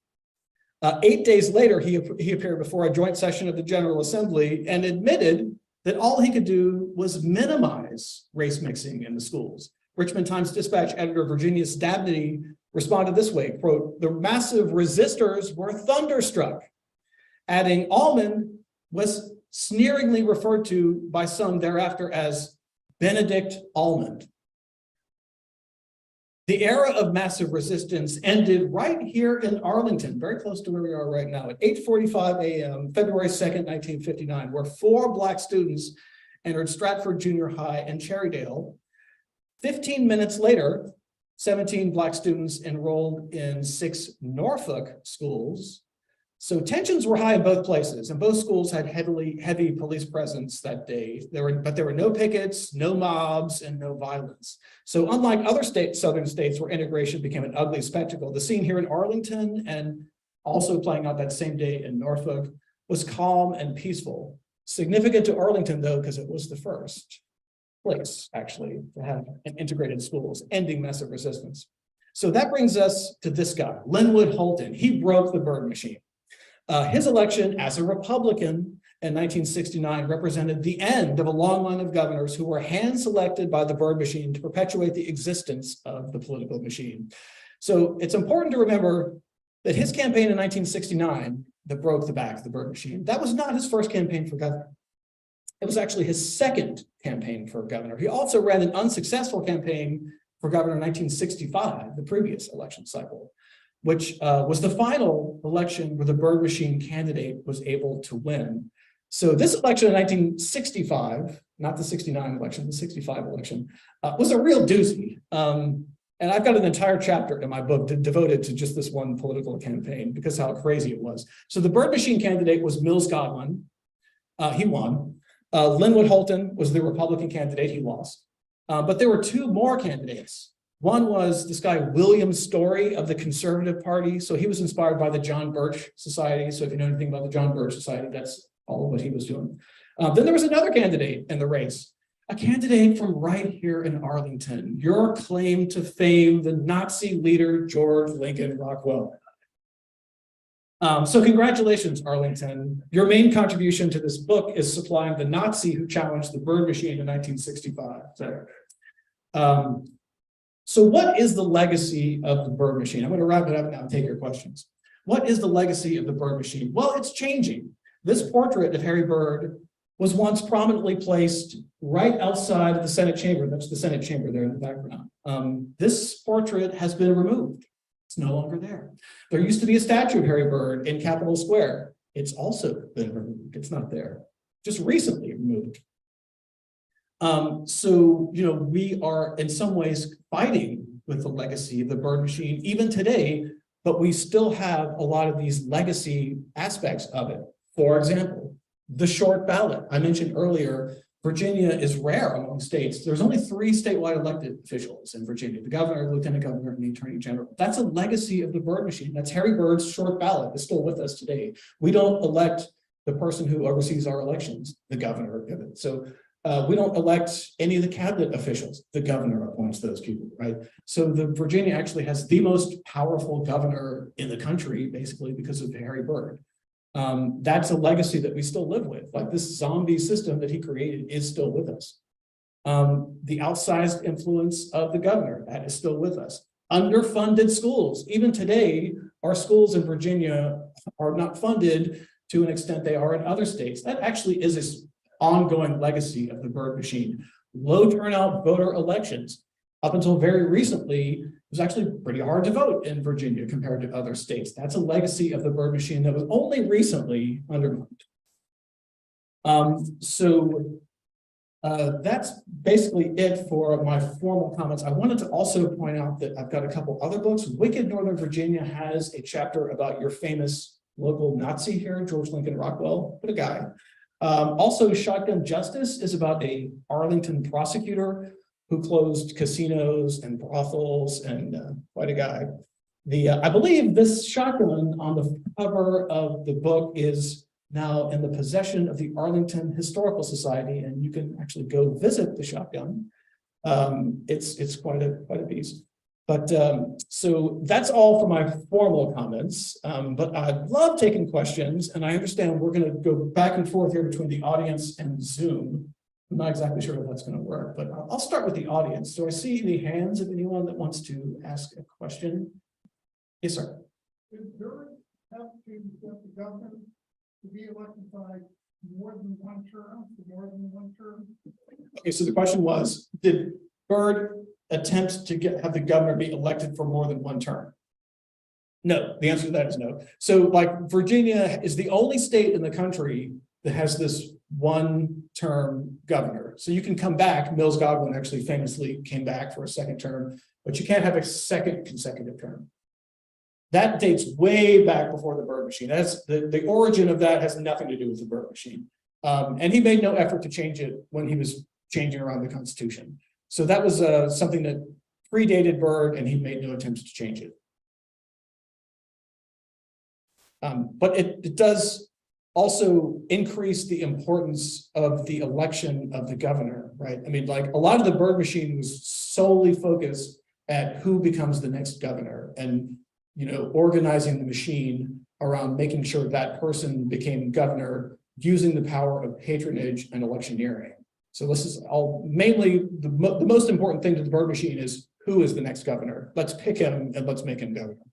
8 days later, he appeared before a joint session of the General Assembly and admitted that all he could do was minimize race mixing in the schools. Richmond Times-Dispatch editor Virginia Stabney responded this way, quote, "The massive resistors were thunderstruck," adding Almond was sneeringly referred to by some thereafter as Benedict Almond. The era of massive resistance ended right here in Arlington, very close to where we are right now, at 8:45 a.m., February 2nd, 1959, where 4 Black students entered Stratford Junior High and Cherrydale. 15 minutes later, 17 Black students enrolled in 6 Norfolk schools. So tensions were high in both places, and both schools had heavy police presence that day. But there were no pickets, no mobs, and no violence. So unlike other southern states where integration became an ugly spectacle, the scene here in Arlington and also playing out that same day in Norfolk was calm and peaceful. Significant to Arlington, though, because it was the first place, actually, to have an integrated schools, ending massive resistance. So that brings us to this guy, Linwood Holton. He broke the Byrd machine. His election as a Republican in 1969 represented the end of a long line of governors who were hand-selected by the Byrd machine to perpetuate the existence of the political machine. So it's important to remember that his campaign in 1969 that broke the back of the Byrd machine, that was not his first campaign for governor. It was actually his second campaign for governor. He also ran an unsuccessful campaign for governor in 1965, the previous election cycle, which was the final election where the Byrd machine candidate was able to win. So this election in 1965, not the 69 election, the 65 election, was a real doozy. And I've got an entire chapter in my book devoted to just this one political campaign because how crazy it was. So the Byrd machine candidate was Mills Godwin. He won. Linwood Holton was the Republican candidate. He lost. But there were 2 more candidates. One was this guy, William Story of the Conservative Party. So he was inspired by the John Birch Society. So if you know anything about the John Birch Society, that's all of what he was doing. Then there was another candidate in the race, a candidate from right here in Arlington, your claim to fame, the Nazi leader, George Lincoln Rockwell. So congratulations, Arlington. Your main contribution to this book is supplying the Nazi who challenged the Byrd machine in 1965. So what is the legacy of the Byrd machine? I'm going to wrap it up now and take your questions. What is the legacy of the Byrd machine? Well, it's changing. This portrait of Harry Byrd was once prominently placed right outside of the Senate chamber. That's the Senate chamber there in the background. This portrait has been removed. It's no longer there. There used to be a statue of Harry Byrd in Capitol Square. It's also been removed. It's not there. Just recently removed. So, you know, we are in some ways fighting with the legacy of the Byrd machine even today, but we still have a lot of these legacy aspects of it. For example, the short ballot. I mentioned earlier, Virginia is rare among states. There's only 3 statewide elected officials in Virginia, the governor, lieutenant governor, and the attorney general. That's a legacy of the Byrd machine. That's Harry Byrd's short ballot is still with us today. We don't elect the person who oversees our elections, the governor of it. So we don't elect any of the cabinet officials. The governor appoints those people, right? So the Virginia actually has the most powerful governor in the country, basically because of Harry Byrd. That's a legacy that we still live with. Like this zombie system that he created is still with us. The outsized influence of the governor, that is still with us. Underfunded schools. Even today, our schools in Virginia are not funded to an extent they are in other states. That actually is an ongoing legacy of the Byrd machine. Low turnout voter elections. Up until very recently, it was actually pretty hard to vote in Virginia compared to other states. That's a legacy of the Byrd machine that was only recently undermined. That's basically it for my formal comments. I wanted to also point out that I've got a couple other books. Wicked Northern Virginia has a chapter about your famous local Nazi here, George Lincoln Rockwell. What a guy. Also, Shotgun Justice is about a Arlington prosecutor who closed casinos and brothels, and quite a guy. I believe this shotgun on the cover of the book is now in the possession of the Arlington Historical Society, and you can actually go visit the shotgun. It's quite a beast. But so that's all for my formal comments. But I love taking questions, and I understand we're going to go back and forth here between the audience and Zoom. I'm not exactly sure if that's going to work, but I'll start with the audience. So I see any hands of anyone that wants to ask a question. Yes, sir. Did Byrd have to get the governor to be elected by more than one term, for more than one term? Okay, so the question was, did Byrd attempt to have the governor be elected for more than one term? No, the answer to that is no. So like Virginia is the only state in the country that has this one-term governor. So you can come back. Mills Godwin actually famously came back for a second term, but you can't have a second consecutive term. That dates way back before the Byrd machine. That's the origin of that has nothing to do with the Byrd machine. And he made no effort to change it when he was changing around the Constitution. So that was something that predated Byrd, and he made no attempts to change it. But it does also increase the importance of the election of the governor, right? I mean, like a lot of the Byrd machine was solely focused at who becomes the next governor, and organizing the machine around making sure that person became governor using the power of patronage and electioneering. So this is all mainly the most important thing to the Byrd machine is who is the next governor. Let's pick him and let's make him governor.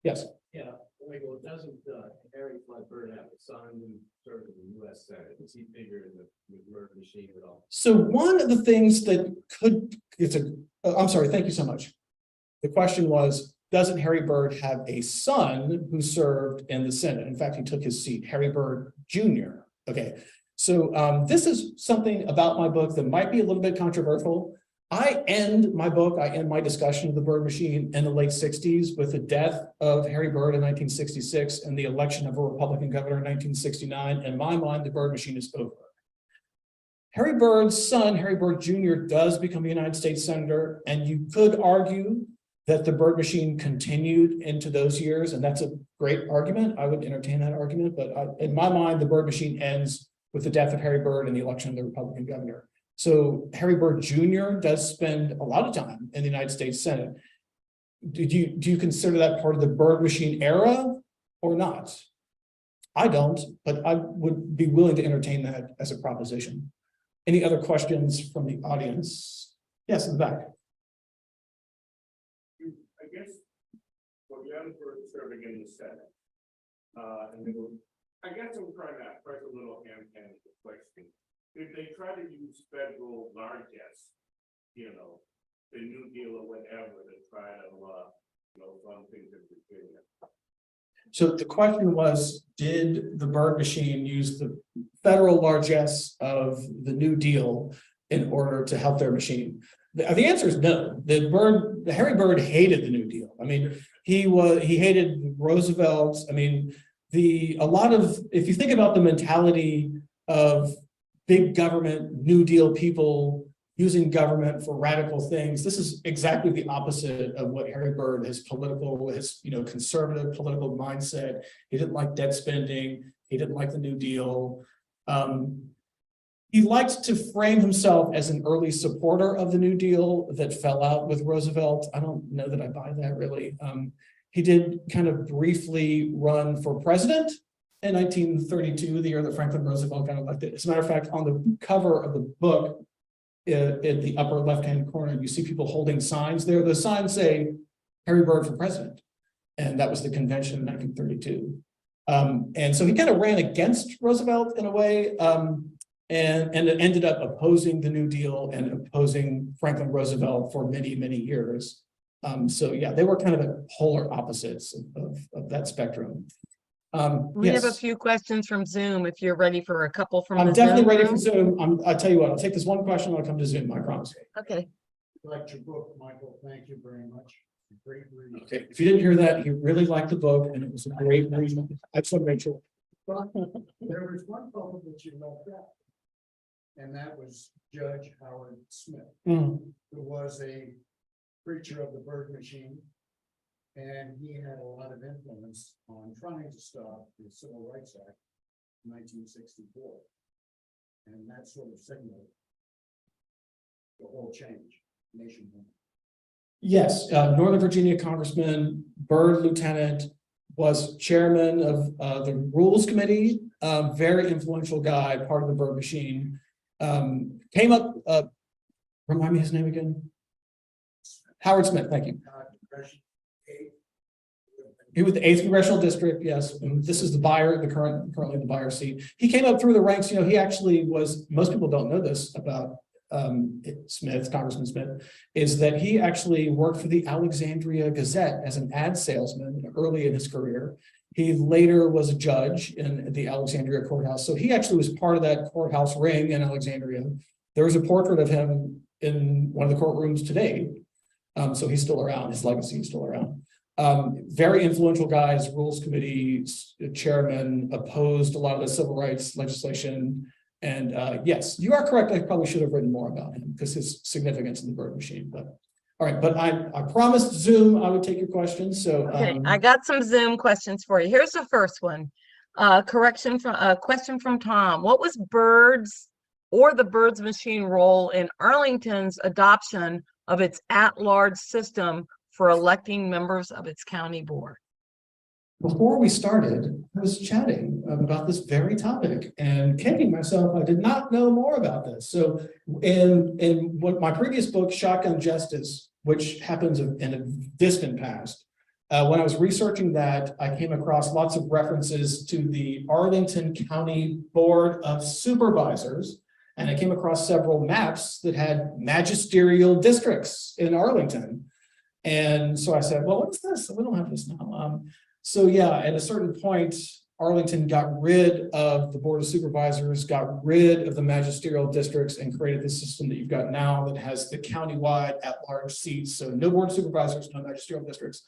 Yes. Yeah, well, doesn't Harry Flood Byrd have a son who served in the U.S. Senate? Does he figure in the Byrd machine at all? So one of the things that I'm sorry, thank you so much. The question was, doesn't Harry Byrd have a son who served in the Senate? In fact, he took his seat, Harry Byrd Jr. Okay, so this is something about my book that might be a little bit controversial. I end my discussion of the Byrd machine in the late 60s with the death of Harry Byrd in 1966 and the election of a Republican governor in 1969. In my mind, the Byrd machine is over. Harry Byrd's son, Harry Byrd Jr., does become a United States Senator, and you could argue that the Byrd machine continued into those years, and that's a great argument. I would entertain that argument, but in my mind, the Byrd machine ends with the death of Harry Byrd and the election of the Republican governor. So Harry Byrd Jr. does spend a lot of time in the United States Senate. Do you consider that part of the Byrd machine era or not? I don't, but I would be willing to entertain that as a proposition. Any other questions from the audience? Yes, in the back. I guess what the others were serving in the Senate. And they were, I guess I'm trying to press a little hand question. If they try to use federal largesse, the New Deal or whatever, to try to, fund things in Virginia. So the question was, did the Byrd machine use the federal largesse of the New Deal in order to help their machine? The answer is no. Harry Byrd hated the New Deal. I mean, he hated Roosevelt. I mean, if you think about the mentality of big government, New Deal people using government for radical things, this is exactly the opposite of what Harry Byrd, his conservative political mindset. He didn't like debt spending. He didn't like the New Deal. He liked to frame himself as an early supporter of the New Deal that fell out with Roosevelt. I don't know that I buy that really. He did kind of briefly run for president in 1932, the year that Franklin Roosevelt got elected. As a matter of fact, on the cover of the book, in the upper left-hand corner, you see people holding signs there. The signs say Harry Byrd for president. And that was the convention in 1932. And so he kind of ran against Roosevelt in a way, and it ended up opposing the New Deal and opposing Franklin Roosevelt for many, many years. So yeah, they were kind of the polar opposites of that spectrum. We have a Yes. few questions from Zoom if you're ready for a couple from I'm the definitely Zoom ready room. for Zoom. I'll tell you what, I'll take this one question, I'll come to Zoom, I promise. Okay. Liked your book, Michael. Thank you very much. Great read. Okay, if you didn't hear that, he really liked the book and it was a great reason. I just want to make sure. There was one fellow that you left out. And that was Judge Howard Smith, Mm, who was a preacher of the Byrd machine. And he had a lot of influence on trying to stop the Civil Rights Act in 1964. And that sort of signaled the whole change nationwide. Yes, Northern Virginia Congressman, Byrd Lieutenant, was chairman of the Rules Committee, very influential guy, part of the Byrd machine. Came up, remind me his name again? Howard Smith, thank you. He was the 8th Congressional District, yes. And this is the currently the Byrd seat. He came up through the ranks. He actually was, most people don't know this about Smith, Congressman Smith, is that he actually worked for the Alexandria Gazette as an ad salesman early in his career. He later was a judge in the Alexandria courthouse. So he actually was part of that courthouse ring in Alexandria. There's a portrait of him in one of the courtrooms today. So he's still around, his legacy is still around. Very influential guy, as Rules Committee chairman, opposed a lot of the civil rights legislation. And yes, you are correct. I probably should have written more about him because his significance in the Byrd machine. But all right, but I promised Zoom I would take your questions. So Okay, I got some Zoom questions for you. Here's the first one. Question from Tom. What was Byrd's or the Byrd's machine role in Arlington's adoption of its at-large system for electing members of its county board? before we started, I was chatting about this very topic and kicking myself. I did not know more about this. So in what my previous book, Shotgun Justice, which happens in a distant past, when I was researching that, I came across lots of references to the Arlington County Board of Supervisors. And I came across several maps that had magisterial districts in Arlington. And so I said, well, what's this? We don't have this now. So yeah, at a certain point, Arlington got rid of the Board of Supervisors, got rid of the magisterial districts, and created the system that you've got now that has the countywide at-large seats. So no Board of Supervisors, no magisterial districts.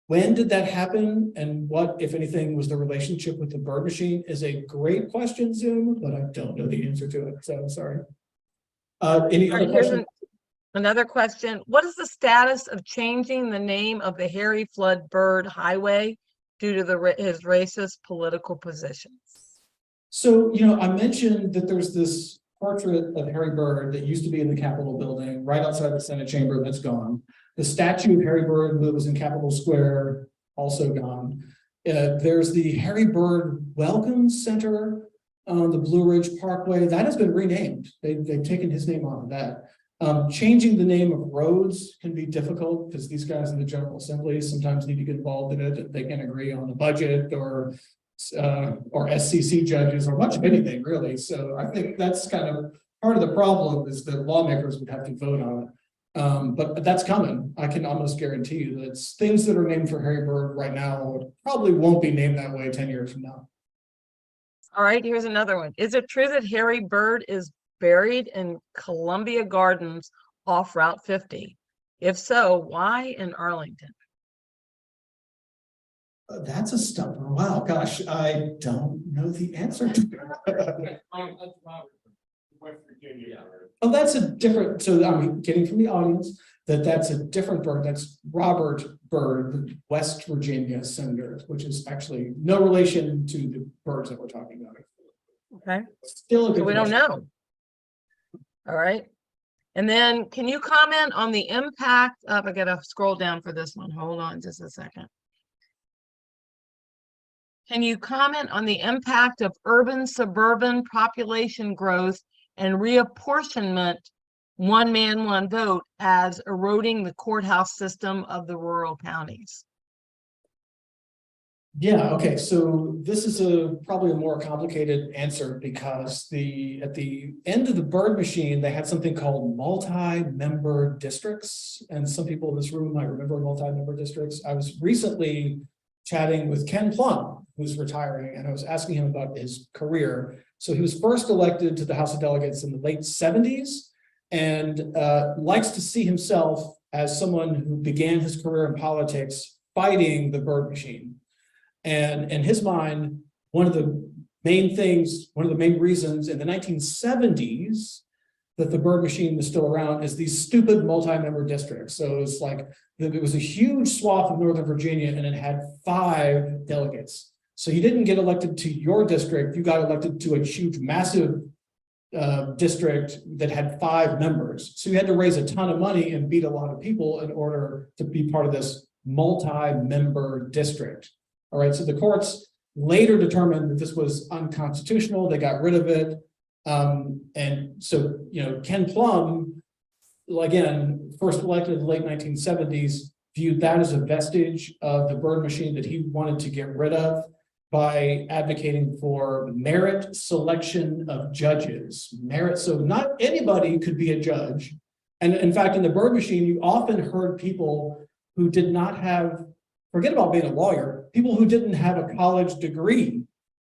When did that happen? And what, if anything, was the relationship with the Byrd machine is a great question, Zoom, but I don't know the answer to it. So I'm sorry. Any other questions? Another question. What is the status of changing the name of the Harry Flood Byrd Highway due to his racist political positions? So, I mentioned that there's this portrait of Harry Byrd that used to be in the Capitol building right outside the Senate chamber that's gone. The statue of Harry Byrd that was in Capitol Square, also gone. There's the Harry Byrd Welcome Center on the Blue Ridge Parkway. That has been renamed. They've taken his name off of that. Changing the name of roads can be difficult because these guys in the General Assembly sometimes need to get involved in it. They can agree on the budget or SCC judges or much of anything, really. So I think that's kind of part of the problem is that lawmakers would have to vote on it. But that's coming. I can almost guarantee you that things that are named for Harry Byrd right now probably won't be named that way 10 years from now. All right, here's another one. Is it true that Harry Byrd is buried in Columbia Gardens off Route 50? If so, why in Arlington? That's a stumper. Wow, gosh, I don't know the answer to that. West Virginia. Oh, that's a different, so I'm getting from the audience that's a different Byrd. That's Robert Byrd, the West Virginia senator, which is actually no relation to the Byrds that we're talking about. Okay, Still a good so we don't question. know. All right. And then can you comment on the impact of, I gotta scroll down for this one. Hold on just a second. Can you comment on the impact of urban suburban population growth and reapportionment, one man, one vote, as eroding the courthouse system of the rural counties? Yeah, okay, so this is probably a more complicated answer because at the end of the Byrd machine, they had something called multi-member districts. And some people in this room might remember multi-member districts. I was recently chatting with Ken Plum, who's retiring, and I was asking him about his career. So he was first elected to the House of Delegates in the late 70s and likes to see himself as someone who began his career in politics fighting the Byrd machine. And in his mind, one of the main reasons in the 1970s that the Byrd machine was still around is these stupid multi-member districts. So it's like, it was a huge swath of Northern Virginia and it had 5 delegates. So you didn't get elected to your district, you got elected to a huge, massive district that had 5 members. So you had to raise a ton of money and beat a lot of people in order to be part of this multi-member district. All right, so the courts later determined that this was unconstitutional. They got rid of it. And so, Ken Plum, again, first elected in the late 1970s, viewed that as a vestige of the Byrd machine that he wanted to get rid of. by advocating for merit selection of judges. Merit, so not anybody could be a judge. And in fact, in the Byrd machine, you often heard people who did not have, forget about being a lawyer, people who didn't have a college degree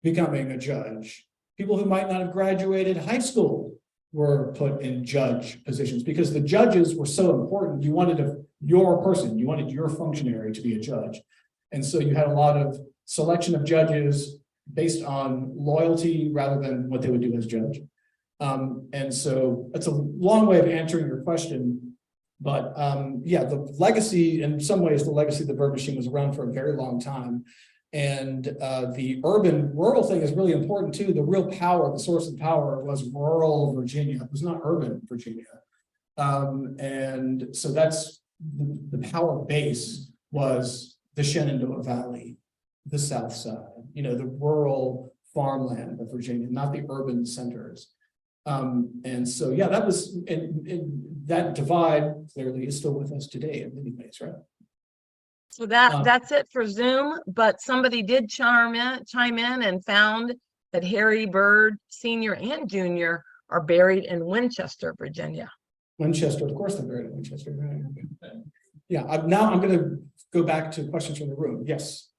becoming a judge. People who might not have graduated high school were put in judge positions because the judges were so important. You wanted your person, you wanted your functionary to be a judge. And so you had a lot of selection of judges based on loyalty rather than what they would do as judge. And so that's a long way of answering your question. But yeah, the legacy, in some ways, the legacy of the Byrd machine was around for a very long time. And the urban-rural thing is really important too. The real power, the source of power was rural Virginia. It was not urban Virginia. And so that's the power base was the Shenandoah Valley, the South Side, you know, the rural farmland of Virginia, not the urban centers. And so, yeah, that was, that divide clearly is still with us today in many ways, right? So that's it for Zoom, but somebody did chime in and found that Harry Byrd Sr. and Jr. are buried in Winchester, Virginia. Winchester, of course, they're buried in Winchester. Yeah, now I'm going to go back to questions from the room. Yes.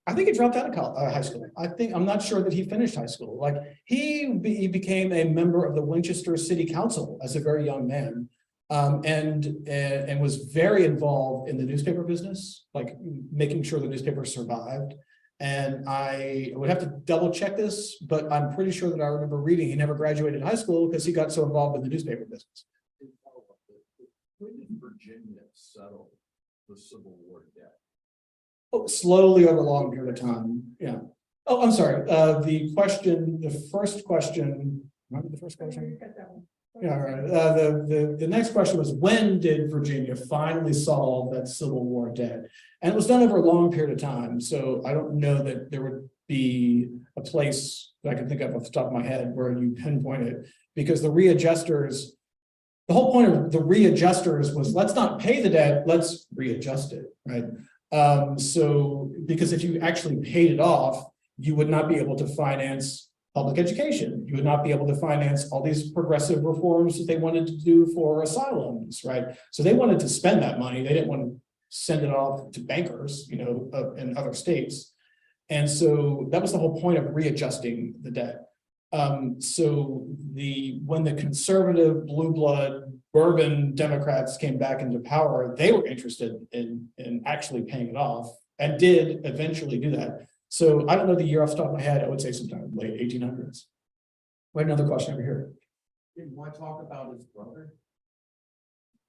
I think he dropped out of high school. I'm not sure that he finished high school. Like he became a member of the Winchester City Council as a very young man, and was very involved in the newspaper business, like making sure the newspaper survived. And I would have to double check this, but I'm pretty sure that I remember reading he never graduated high school because he got so involved in the newspaper business. When did Virginia settle the Civil War debt? Oh, slowly over a long period of time. Yeah. Oh, I'm sorry. The first question. Remember the first question? Yeah. All right. The next question was, when did Virginia finally solve that Civil War debt? And it was done over a long period of time. So I don't know that there would be a place that I can think of off the top of my head where you pinpoint it, because the readjusters, the whole point of the readjusters was, let's not pay the debt, let's readjust it, right? So because if you actually paid it off, you would not be able to finance public education. You would not be able to finance all these progressive reforms that they wanted to do for asylums, right? So they wanted to spend that money. They didn't want to send it off to bankers, you know, in other states. And so that was the whole point of readjusting the debt. So when the conservative blue blood Bourbon Democrats came back into power, they were interested in actually paying it off and did eventually do that. So I don't know the year off the top of my head. I would say sometime late 1800s. Wait, another question over here. Did you want to talk about his brother?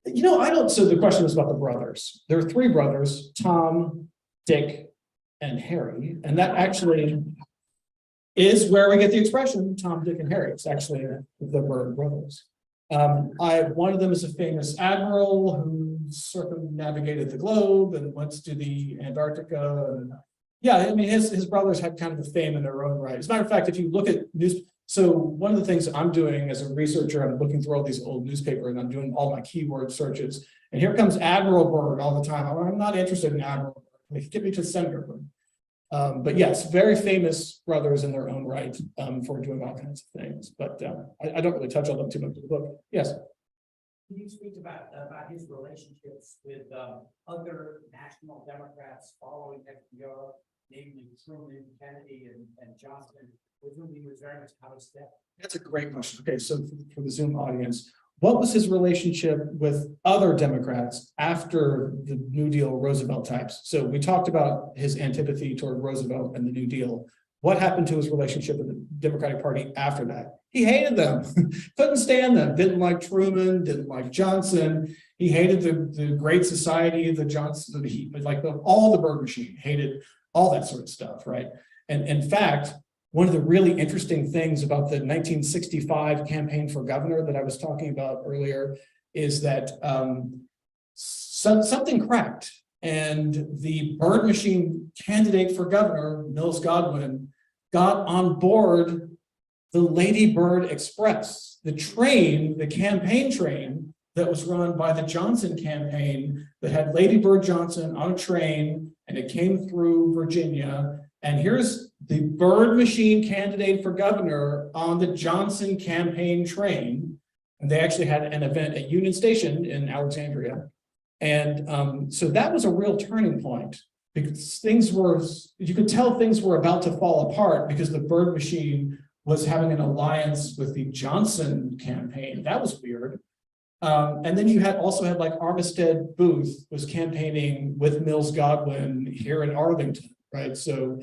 You know, I don't. So the question was about the brothers. There are three brothers: Tom, Dick, and Harry, and that actually is where we get the expression Tom, Dick, and Harry. It's actually the Byrd brothers. One of them is a famous admiral who circumnavigated the globe and went to the Antarctica. And yeah, I mean, his brothers had kind of a fame in their own right. As a matter of fact, if you look at so one of the things I'm doing as a researcher, I'm looking through all these old newspapers and I'm doing all my keyword searches. And here comes Admiral Byrd all the time. I'm not interested in Admiral Byrd. Get me to Senator Byrd. But yes, very famous brothers in their own right for doing all kinds of things. But I don't really touch on them too much in the book. Yes. Can you speak about his relationships with other national Democrats following FDR, namely Truman, Kennedy, and Johnson, with whom he was very much out of step? That's a great question. Okay, so for the Zoom audience, what was his relationship with other Democrats after the New Deal Roosevelt types? So we talked about his antipathy toward Roosevelt and the New Deal. What happened to his relationship with the Democratic Party after that? He hated them, couldn't stand them, didn't like Truman, didn't like Johnson. He hated the Great Society, the Johnson, all the Byrd machine, hated all that sort of stuff, right? And in fact, one of the really interesting things about the 1965 campaign for governor that I was talking about earlier is that something cracked, and the Byrd machine candidate for governor, Mills Godwin, got on board the Lady Bird Express, the train, the campaign train that was run by the Johnson campaign that had Lady Bird Johnson on a train, and it came through Virginia. And here's the Byrd machine candidate for governor on the Johnson campaign train. And they actually had an event at Union Station in Alexandria. And so that was a real turning point, because you could tell things were about to fall apart because the Byrd machine was having an alliance with the Johnson campaign. That was weird. And then you also had like Armistead Booth was campaigning with Mills Godwin here in Arlington, right? So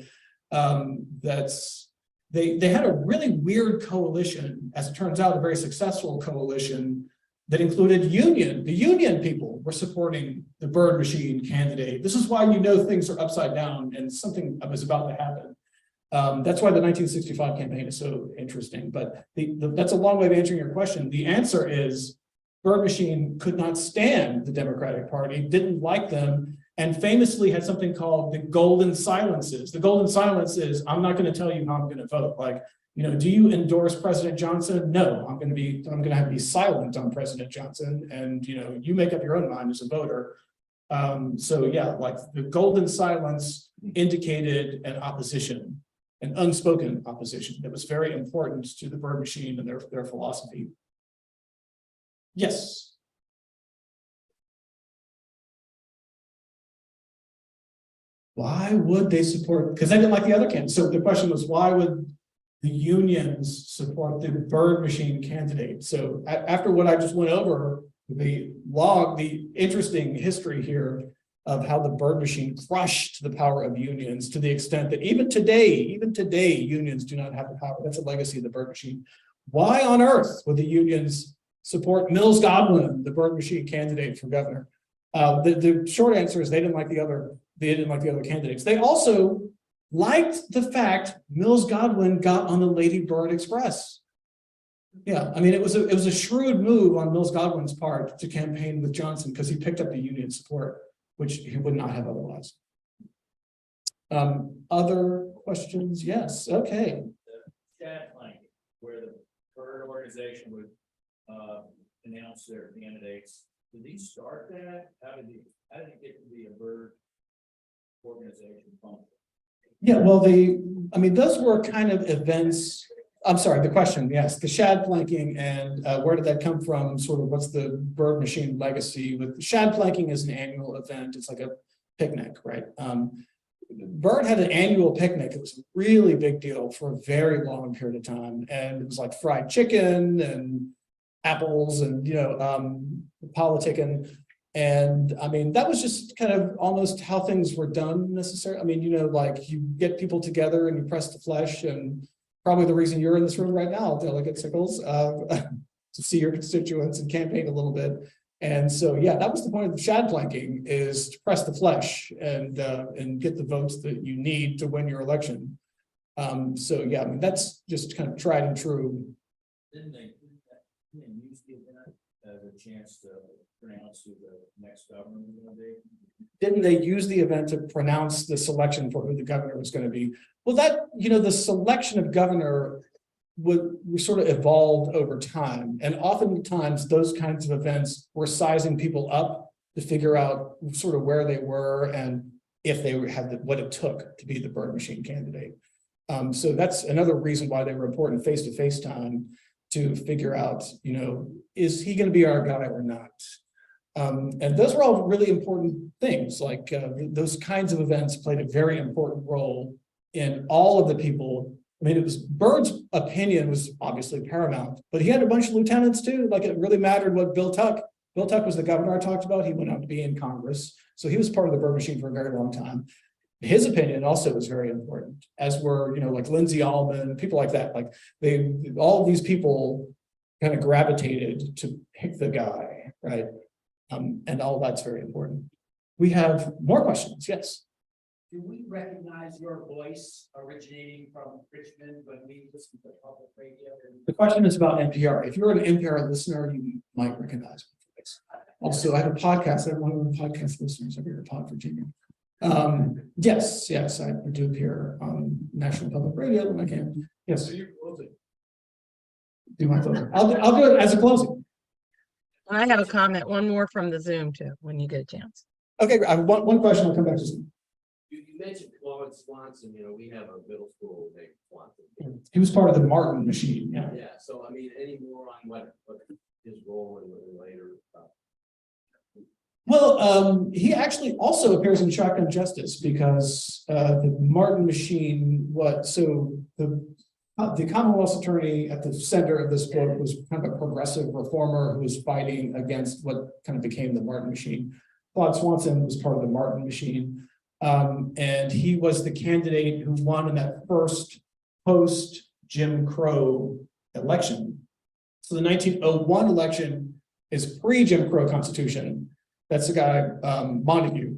they had a really weird coalition, as it turns out, a very successful coalition that included the union people were supporting the Byrd machine candidate. This is why you know things are upside down and something was about to happen. That's why the 1965 campaign is so interesting. But that's a long way of answering your question. The answer is Byrd machine could not stand the Democratic Party, didn't like them, and famously had something called the golden silences. The golden silence is, I'm not going to tell you how I'm going to vote. Like, do you endorse President Johnson? No, I'm going to have to be silent on President Johnson, and you make up your own mind as a voter. So yeah, like the golden silence indicated an opposition, an unspoken opposition that was very important to the Byrd machine and their philosophy. Yes. Why would they support? Because they didn't like the other candidate. So the question was, why would the unions support the Byrd machine candidate? So after what I just went over, the interesting history here of how the Byrd machine crushed the power of unions to the extent that even today, unions do not have the power. That's a legacy of the Byrd machine. Why on earth would the unions support Mills Godwin, the Byrd machine candidate for governor? The short answer is they didn't like the other candidates. They also liked the fact Mills Godwin got on the Lady Bird Express. Yeah, I mean, it was a shrewd move on Mills Godwin's part to campaign with Johnson because he picked up the union support, which he would not have otherwise. Other questions? Yes. Okay. The chat line where the Byrd organization would announce their candidates. Did he start that? How did he get to be a Byrd organization function? Yeah, well, those were kind of events. I'm sorry, the question, yes, the shad planking and where did that come from? Sort of what's the Byrd machine legacy? With shad planking is an annual event. It's like a picnic, right? Byrd had an annual picnic. It was a really big deal for a very long period of time. And it was like fried chicken and apples and, politicking. And I mean, that was just kind of almost how things were done necessarily. I mean, like you get people together and you press the flesh, and probably the reason you're in this room right now, Delegate Sickles, to see your constituents and campaign a little bit. And so, yeah, that was the point of the shad planking, is to press the flesh and get the votes that you need to win your election. So yeah, I mean, that's just kind of tried and true. Didn't they use the event as a chance to pronounce who the next governor was going to be? Didn't they use the event to pronounce the selection for who the governor was going to be? Well, that, the selection of governor would sort of evolved over time. And oftentimes those kinds of events were sizing people up to figure out sort of where they were and if they had what it took to be the Byrd machine candidate. So that's another reason why they were important face-to-face time, to figure out, is he going to be our guy or not? And those were all really important things. Like those kinds of events played a very important role in all of the people. I mean, it was Byrd's opinion was obviously paramount, but he had a bunch of lieutenants too. Like it really mattered what Bill Tuck was the governor I talked about. He went out to be in Congress. So he was part of the Byrd machine for a very long time. His opinion also was very important, as were, like Lindsey Allman, people like that. Like all of these people kind of gravitated to pick the guy, right? And all that's very important. We have more questions. Yes. Do we recognize your voice originating from Richmond when we listen to public radio? The question is about NPR. If you're an NPR listener, you might recognize my voice. Also, I have a podcast. I'm one of the podcast listeners over here at Pod Virginia. Yes, I do appear on National Public Radio when I can. Yes. So you're closing. Do my closing. I'll do it as a closing. And I have a comment, one more from the Zoom too, when you get a chance. Okay, I have one question, I'll come back to. You mentioned Claude Swanson, we have a middle school named Swanson. He was part of the Martin machine, yeah. Yeah, so any more on what his role in later stuff? Well, he actually also appears in Shotgun Justice because the Martin machine, the Commonwealth's attorney at the center of this book was kind of a progressive reformer who was fighting against what kind of became the Martin machine. Claude Swanson was part of the Martin machine. And he was the candidate who won in that first post-Jim Crow election. So the 1901 election is pre-Jim Crow Constitution. That's the guy, Montague.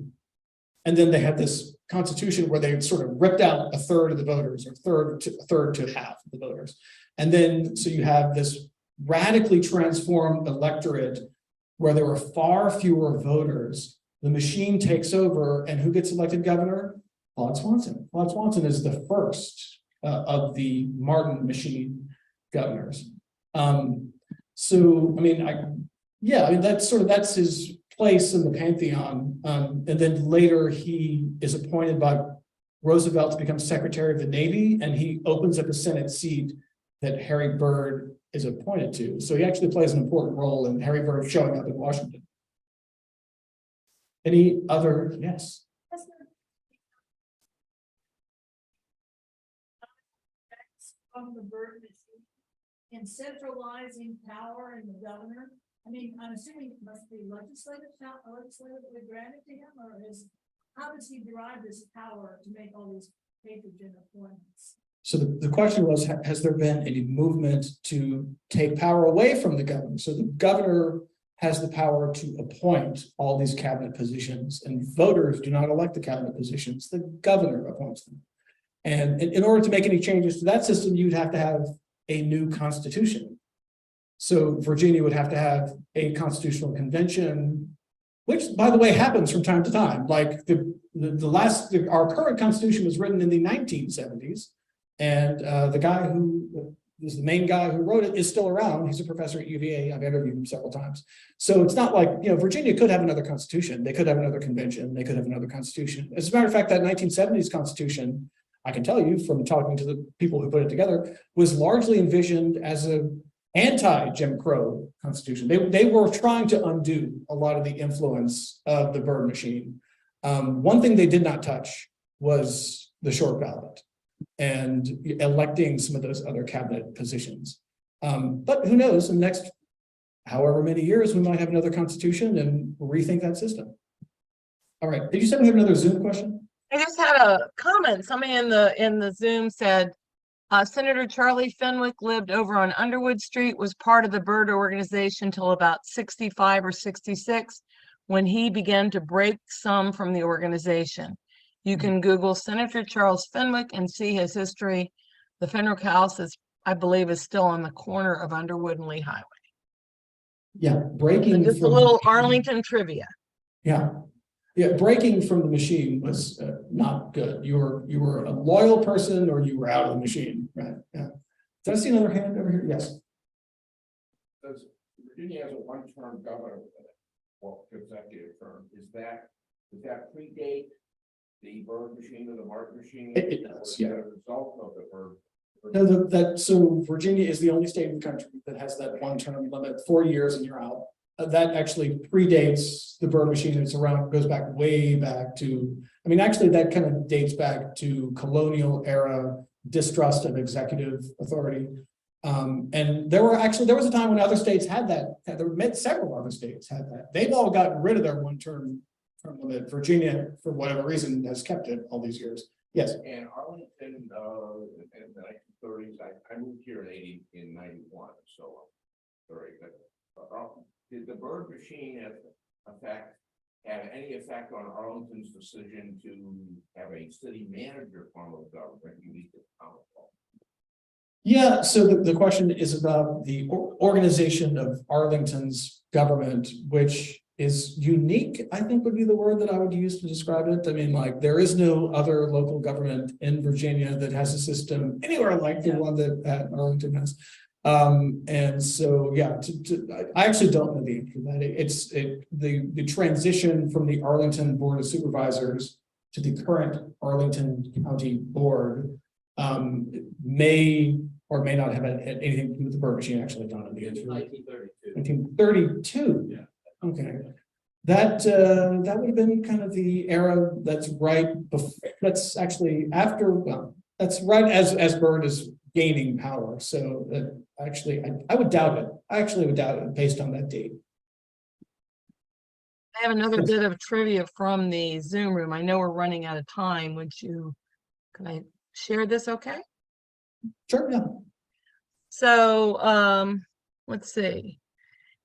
And then they had this constitution where they sort of ripped out a third of the voters, or a third to half of the voters. And then, so you have this radically transformed electorate where there were far fewer voters. The machine takes over, and who gets elected governor? Claude Swanson. Claude Swanson is the first of the Martin machine governors. So, I mean, that's his place in the pantheon. And then later he is appointed by Roosevelt to become Secretary of the Navy, and he opens up a Senate seat that Harry Byrd is appointed to. So he actually plays an important role in Harry Byrd showing up in Washington. Any other? Yes. From the Byrd machine in centralizing power in the governor. I mean, I'm assuming it must be legislatively granted to him, or how does he derive this power to make all these patronage appointments? So the question was, has there been any movement to take power away from the governor? So the governor has the power to appoint all these cabinet positions, and voters do not elect the cabinet positions, the governor appoints them. And in order to make any changes to that system, you'd have to have a new constitution. So Virginia would have to have a constitutional convention, which, by the way, happens from time to time. Like our current constitution was written in the 1970s, and the guy who is the main guy who wrote it is still around. He's a professor at UVA. I've interviewed him several times. So it's not like, Virginia could have another constitution. They could have another convention. They could have another constitution. As a matter of fact, that 1970s constitution, I can tell you from talking to the people who put it together, was largely envisioned as an anti-Jim Crow constitution. They were trying to undo a lot of the influence of the Byrd machine. One thing they did not touch was the short ballot and electing some of those other cabinet positions. But who knows, in the next however many years, we might have another constitution and rethink that system. All right, did you say we have another Zoom question? I just had a comment. Somebody in the Zoom said, Senator Charlie Fenwick lived over on Underwood Street, was part of the Byrd organization till about 65 or 66, when he began to break some from the organization. You can Google Senator Charles Fenwick and see his history. The Fenwick House is, I believe, is still on the corner of Underwood and Lee Highway. Yeah, breaking. Just a little Arlington trivia. Yeah. Yeah, breaking from the machine was not good. You were a loyal person, or you were out of the machine, right? Yeah. Did I see another hand over here? Yes. Does Virginia has a one-term governor or executive term? Does that predate the Byrd machine or the Martin machine? It does, yeah. A result of the Byrd. No, so Virginia is the only state in the country that has that one-term limit, 4 years and you're out. That actually predates the Byrd machine. It's around, goes back way back to, actually that kind of dates back to colonial era distrust of executive authority. And there was a time when other states had that, several other states had that. They've all gotten rid of their one-term limit. Virginia, for whatever reason, has kept it all these years. Yes. And Arlington, in the 1930s, I moved here in 91, so very good. Did the Byrd machine have any effect on Arlington's decision to have a city manager form of government unique to the Commonwealth? Yeah, so the question is about the organization of Arlington's government, which is unique, I think would be the word that I would use to describe it. There is no other local government in Virginia that has a system anywhere like the one that Arlington has. And so, yeah, I actually don't know the answer to that. The transition from the Arlington Board of Supervisors to the current Arlington County Board may or may not have had anything to do with the Byrd machine. Actually, don't know the answer. 1932. 1932. Yeah. Okay. That would have been kind of the era that's right before, that's actually after, well, that's right as Byrd is gaining power. So that actually, I would doubt it. I actually would doubt it based on that date. I have another Yes. bit of trivia from the Zoom room. I know we're running out of time. Can I share this okay? Sure, yeah. So, let's see.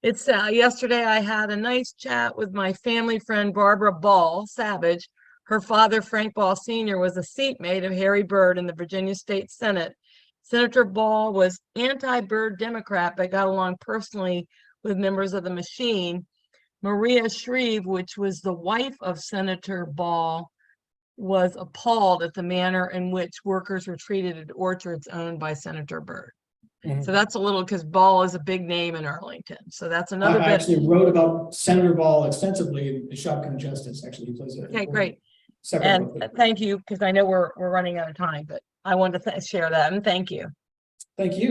It's yesterday I had a nice chat with my family friend Barbara Ball Savage. Her father, Frank Ball Sr., was a seatmate of Harry Byrd in the Virginia State Senate. Senator Ball was anti-Byrd Democrat, but got along personally with members of the machine. Maria Shreve, which was the wife of Senator Ball, was appalled at the manner in which workers were treated at orchards owned by Senator Byrd. Mhm. So that's a little, because Ball is a big name in Arlington. So that's another I bit. actually wrote about Senator Ball extensively in the Shotgun Justice. Actually, he plays a Okay, great. separate And role. thank you, because I know we're running out of time, but I wanted to share that, and thank you. Thank you.